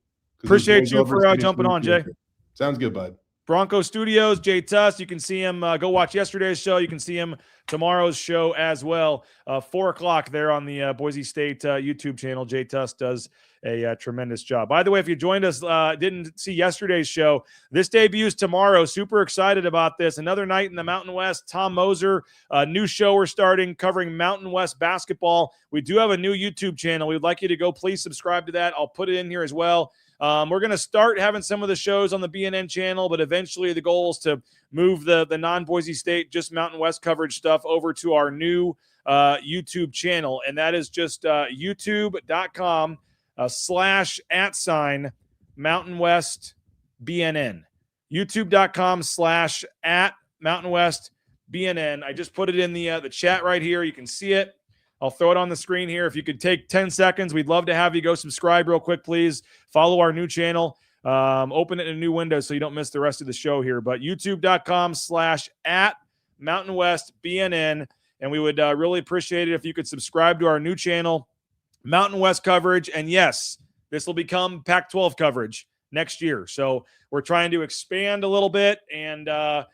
Appreciate you for jumping on, Jay. Sounds good, bud. Bronco Studios, Jay Tust. You can see him. Go watch yesterday's show. You can see him tomorrow's show as well. 4:00 there on the Boise State YouTube channel. Jay Tust does a tremendous job. By the way, if you joined us, didn't see yesterday's show, this debuts tomorrow. Super excited about this. Another night in the Mountain West. Tom Moser, a new show we're starting covering Mountain West basketball. We do have a new YouTube channel. We'd like you to go please subscribe to that. I'll put it in here as well. We're going to start having some of the shows on the BNN channel, but eventually the goal is to move the non-Boise State, just Mountain West coverage stuff over to our new YouTube channel. And that is just youtube.com /@ Mountain West BNN. YouTube.com / Mountain West BNN. I just put it in the chat right here. You can see it. I'll throw it on the screen here. If you could take 10 seconds, we'd love to have you go subscribe real quick, please. Follow our new channel. Open it in a new window so you don't miss the rest of the show here. But youtube.com / Mountain West BNN. And we would really appreciate it if you could subscribe to our new channel, Mountain West coverage. And yes, this will become Pac-12 coverage next year. So we're trying to expand a little bit. And, I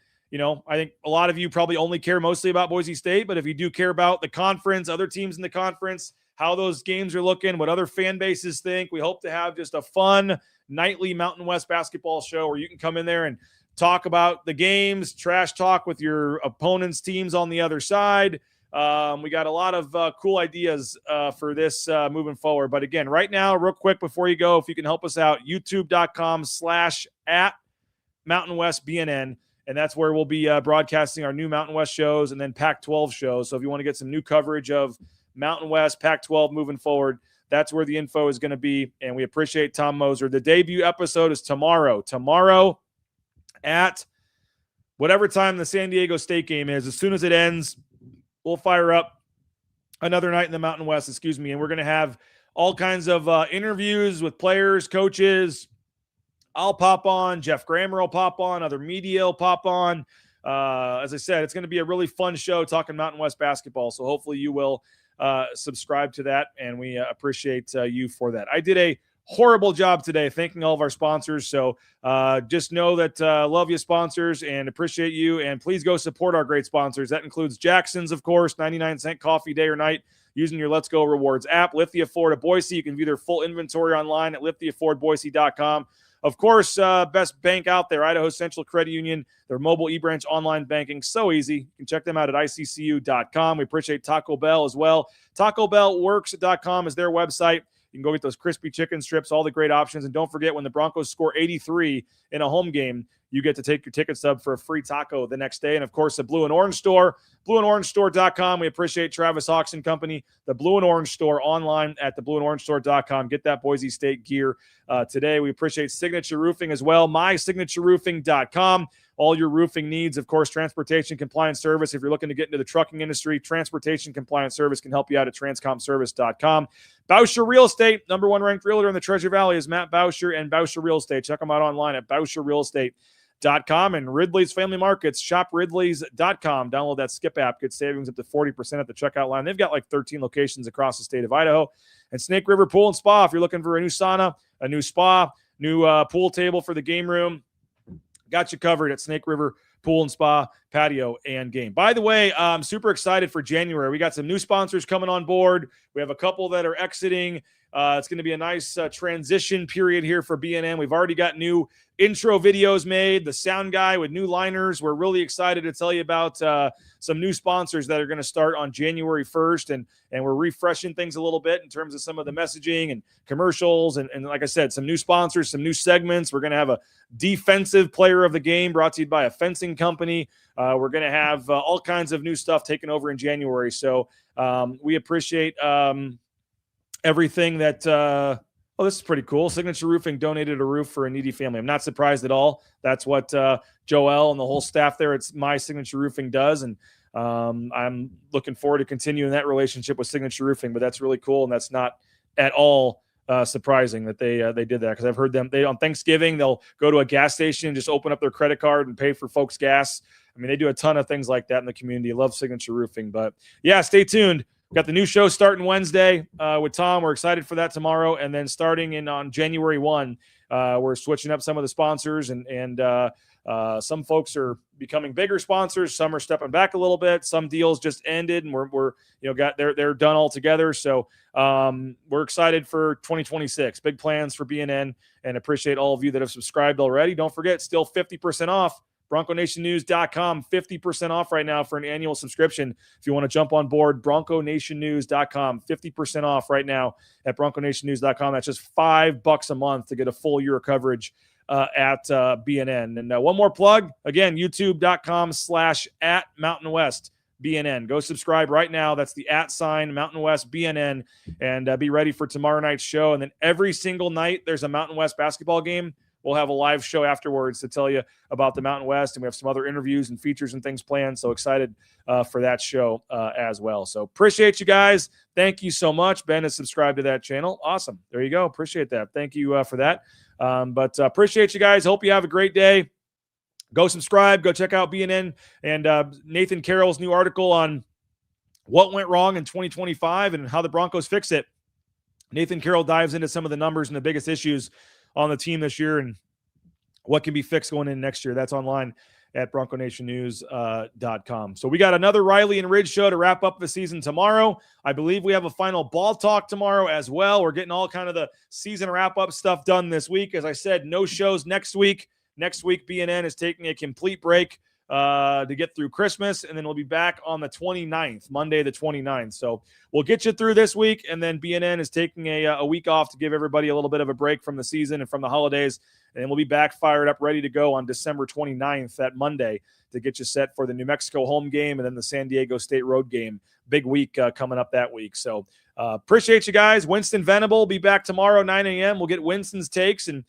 think a lot of you probably only care mostly about Boise State. But if you do care about the conference, other teams in the conference, how those games are looking, what other fan bases think, we hope to have just a fun nightly Mountain West basketball show where you can come in there and talk about the games, trash talk with your opponent's teams on the other side. We got a lot of cool ideas for this moving forward. But again, right now, real quick before you go, if you can help us out, youtube.com / Mountain West BNN. And that's where we'll be broadcasting our new Mountain West shows and then Pac-12 shows. So if you want to get some new coverage of Mountain West, Pac-12 moving forward, that's where the info is going to be. And we appreciate Tom Moser. The debut episode is tomorrow. Tomorrow at whatever time the San Diego State game is. As soon as it ends, we'll fire up another night in the Mountain West, and we're going to have all kinds of interviews with players, coaches. I'll pop on. Jeff Grammer will pop on. Other media will pop on. As I said, it's going to be a really fun show talking Mountain West basketball, so hopefully you will subscribe to that, and we appreciate you for that. I did a horrible job today thanking all of our sponsors. So just know that love you sponsors and appreciate you. And please go support our great sponsors. That includes Jackson's, of course, 99-cent coffee day or night using your Let's Go Rewards app. Lithia Ford of Boise. You can view their full inventory online at lithiafordboise.com. Of course, best bank out there, Idaho Central Credit Union, their mobile e-branch online banking. So easy. You can check them out at iccu.com. We appreciate Taco Bell as well. TacoBellWorks.com is their website. You can go get those crispy chicken strips, all the great options. And don't forget, when the Broncos score 83 in a home game, you get to take your ticket stub for a free taco the next day. And, of course, the Blue and Orange Store, blueandorangestore.com. We appreciate Travis Hawks and company. The Blue and Orange Store online at theblueandorangestore.com. Get that Boise State gear today. We appreciate Signature Roofing as well, mysignatureroofing.com. All your roofing needs, of course, transportation compliance service. If you're looking to get into the trucking industry, transportation compliance service can help you out at transcomservice.com. Bauscher Real Estate, number one ranked realtor in the Treasure Valley is Matt Bauscher and Bauscher Real Estate. Check them out online at bauscherrealestate.com. And Ridley's Family Markets, shopridleys.com. Download that Skip app. Get savings up to 40% at the checkout line. They've got like 13 locations across the state of Idaho. And Snake River Pool and Spa, if you're looking for a new sauna, a new spa, new pool table for the game room, got you covered at Snake River Pool and Spa, patio, and game. By the way, I'm super excited for January. We got some new sponsors coming on board. We have a couple that are exiting. It's going to be a nice transition period here for BNN. We've already got new intro videos made. The sound guy with new liners. We're really excited to tell you about some new sponsors that are going to start on January 1st. And we're refreshing things a little bit in terms of some of the messaging and commercials. And like I said, some new sponsors, some new segments. We're going to have a defensive player of the game brought to you by a fencing company. We're going to have all kinds of new stuff taken over in January. So we appreciate everything that this is pretty cool. Signature Roofing donated a roof for a needy family. I'm not surprised at all. That's what Joel and the whole staff there at My Signature Roofing does. And I'm looking forward to continuing that relationship with Signature Roofing, but that's really cool. And that's not at all surprising that they did that, because I've heard them, on Thanksgiving, they'll go to a gas station and just open up their credit card and pay for folks' gas. I mean, they do a ton of things like that in the community. I love Signature Roofing. But yeah, stay tuned. Got the new show starting Wednesday with Tom. We're excited for that tomorrow. And then starting on January 1, We're switching up some of the sponsors, and some folks are becoming bigger sponsors. Some are stepping back a little bit. Some deals just ended, and we're they're done altogether. So we're excited for 2026. Big plans for BNN, and appreciate all of you that have subscribed already. Don't forget, still 50% off. BroncoNationNews.com, 50% off right now for an annual subscription. If you want to jump on board, BroncoNationNews.com, 50% off right now at BroncoNationNews.com. That's just $5 a month to get a full year of coverage at BNN. And one more plug, again, YouTube.com/@Mountain West BNN. Go subscribe right now. That's the @ Mountain West BNN, and be ready for tomorrow night's show. And then every single night there's a Mountain West basketball game. We'll have a live show afterwards to tell you about the Mountain West, and we have some other interviews and features and things planned. So excited for that show as well. So appreciate you guys. Thank you so much. Ben has subscribed to that channel. Awesome. There you go. Appreciate that. Thank you for that. But appreciate you guys. Hope you have a great day. Go subscribe. Go check out BNN and Nathan Carroll's new article on what went wrong in 2025 and how the Broncos fix it. Nathan Carroll dives into some of the numbers and the biggest issues on the team this year and what can be fixed going in next year. That's online at BroncoNationNews.com. So we got another Riley and Ridge show to wrap up the season tomorrow. I believe we have a final ball talk tomorrow as well. We're getting all kind of the season wrap-up stuff done this week. As I said, no shows next week. Next week, BNN is taking a complete break to get through Christmas, and then we'll be back on the 29th, Monday the 29th. So we'll get you through this week, and then BNN is taking a week off to give everybody a little bit of a break from the season and from the holidays, and then we'll be back fired up, ready to go on December 29th, that Monday, to get you set for the New Mexico home game and then the San Diego State road game. Big week coming up that week. So appreciate you guys. Winston Venable will be back tomorrow, 9 a.m. We'll get Winston's takes, and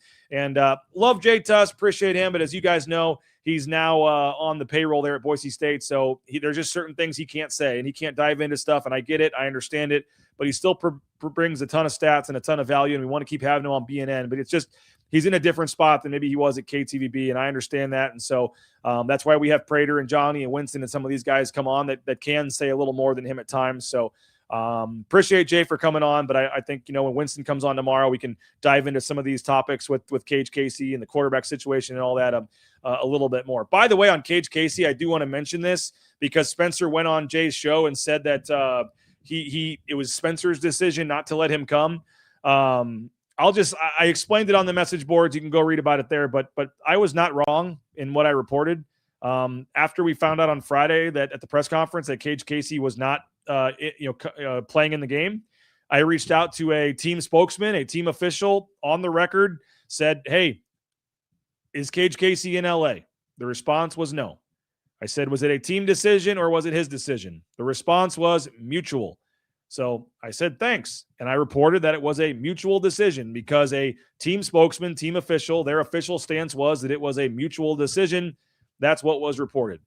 love Jay Tust. Appreciate him, but as you guys know, he's now on the payroll there at Boise State, so there's just certain things he can't say, and he can't dive into stuff, and I get it. I understand it, but he still brings a ton of stats and a ton of value, and we want to keep having him on BNN, but it's just he's in a different spot than maybe he was at KTVB, and I understand that, and so that's why we have Prater and Johnny and Winston and some of these guys come on that can say a little more than him at times. So appreciate Jay for coming on, but I think, when Winston comes on tomorrow, we can dive into some of these topics with Cage Casey and the quarterback situation and all that a little bit more. By the way, on Cage Casey, I do want to mention this because Spencer went on Jay's show and said that it was Spencer's decision not to let him come. I explained it on the message boards. You can go read about it there, but I was not wrong in what I reported. After we found out on Friday that at the press conference that Cage Casey was not playing in the game, I reached out to a team spokesman, a team official on the record, said, "Hey, is Cage Casey in LA?" The response was no. I said, "Was it a team decision or was it his decision?" The response was mutual. So I said, "Thanks." And I reported that it was a mutual decision because a team spokesman, team official, their official stance was that it was a mutual decision. That's what was reported.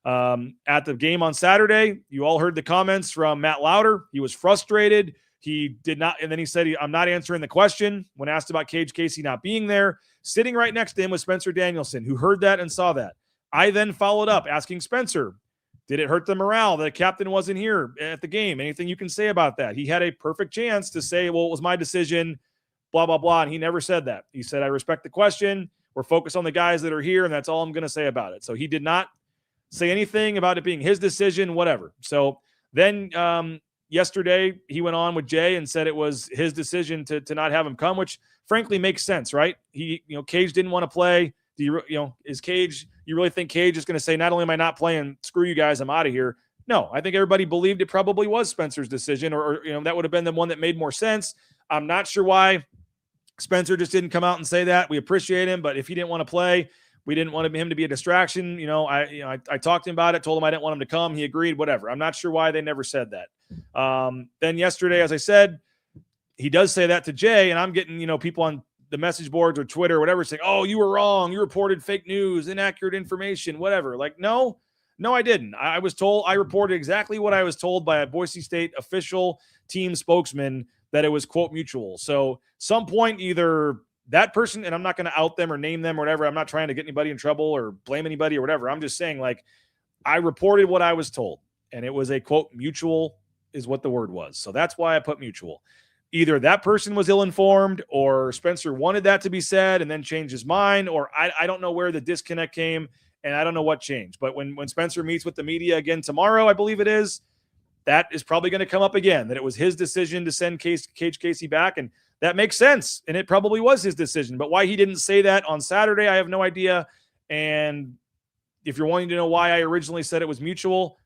At the game on Saturday, you all heard the comments from Matt Lauder. He was frustrated. He did not, and then he said, "I'm not answering the question." When asked about Cage Casey not being there, sitting right next to him was Spencer Danielson, who heard that and saw that. I then followed up asking Spencer, did it hurt the morale that the captain wasn't here at the game? Anything you can say about that? He had a perfect chance to say, "Well, it was my decision, blah, blah, blah." And he never said that. He said, "I respect the question. We're focused on the guys that are here, and that's all I'm going to say about it." So he did not say anything about it being his decision, whatever. So then yesterday he went on with Jay and said it was his decision to not have him come, which frankly makes sense, right? Cage didn't want to play. Is Cage, you really think Cage is going to say, not only am I not playing, screw you guys, I'm out of here? No, I think everybody believed it probably was Spencer's decision, or that would have been the one that made more sense. I'm not sure why Spencer just didn't come out and say that. We appreciate him, but if he didn't want to play, we didn't want him to be a distraction. I talked to him about it, told him I didn't want him to come. He agreed, whatever. I'm not sure why they never said that. Then yesterday, as I said, he does say that to Jay, and I'm getting, people on the message boards or Twitter or whatever saying, "Oh, you were wrong. You reported fake news, inaccurate information, whatever." Like, no, I didn't. I was told, I reported exactly what I was told by a Boise State official team spokesman, that it was, quote, mutual. So some point, either that person, and I'm not going to out them or name them or whatever. I'm not trying to get anybody in trouble or blame anybody or whatever. I'm just saying, like, I reported what I was told, and it was a, quote, mutual is what the word was. So that's why I put mutual. either that person was ill-informed or Spencer wanted that to be said and then changed his mind, or I don't know where the disconnect came, and I don't know what changed. But when Spencer meets with the media again tomorrow, I believe it is, that is probably going to come up again, that it was his decision to send Cage Casey back, and that makes sense, and it probably was his decision. But why he didn't say that on Saturday, I have no idea. And if you're wanting to know why I originally said it was mutual,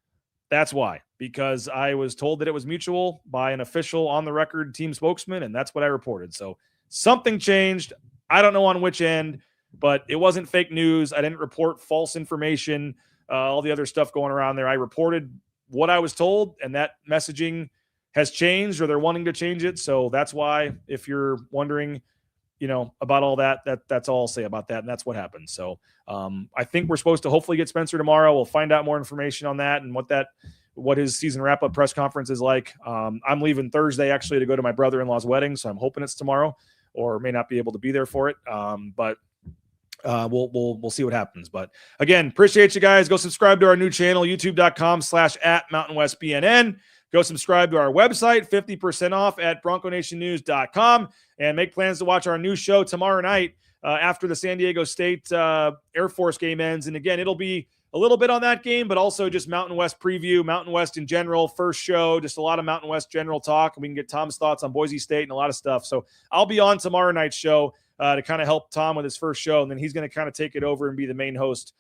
that's why, because I was told that it was mutual by an official on-the-record team spokesman, and that's what I reported. So something changed. I don't know on which end, but it wasn't fake news. I didn't report false information, all the other stuff going around there. I reported what I was told, and that messaging has changed, or they're wanting to change it. So that's why, if you're wondering, about all that, that's all I'll say about that. And that's what happened. So I think we're supposed to hopefully get Spencer tomorrow. We'll find out more information on that and what his season wrap-up press conference is like. I'm leaving Thursday actually to go to my brother-in-law's wedding, so I'm hoping it's tomorrow, or may not be able to be there for it. But we'll see what happens. But again, appreciate you guys. Go subscribe to our new channel, youtube.com/@MountainWestBNN. Go subscribe to our website, 50% off at BroncoNationNews.com, and make plans to watch our new show tomorrow night after the San Diego State Air Force game ends. And again, it'll be a little bit on that game, but also just Mountain West preview, Mountain West in general, first show, just a lot of Mountain West general talk. And we can get Tom's thoughts on Boise State and a lot of stuff. So I'll be on tomorrow night's show to kind of help Tom with his first show. And then he's going to kind of take it over and be the main host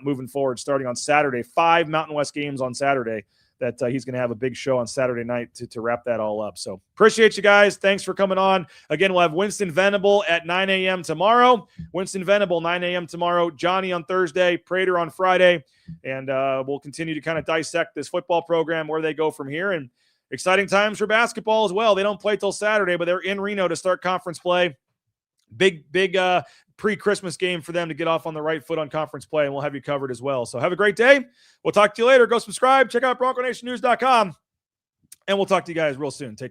moving forward, starting on Saturday. 5 Mountain West games on Saturday. That he's going to have a big show on Saturday night to wrap that all up. So appreciate you guys. Thanks for coming on. Again, we'll have Winston Venable at 9 a.m. tomorrow. Winston Venable, 9 a.m. tomorrow. Johnny on Thursday. Prater on Friday. And we'll continue to kind of dissect this football program, where they go from here. And exciting times for basketball as well. They don't play till Saturday, but they're in Reno to start conference play. Big pre-Christmas game for them to get off on the right foot on conference play, and we'll have you covered as well. So have a great day. We'll talk to you later. Go subscribe. Check out BroncoNationNews.com, and we'll talk to you guys real soon. Take care.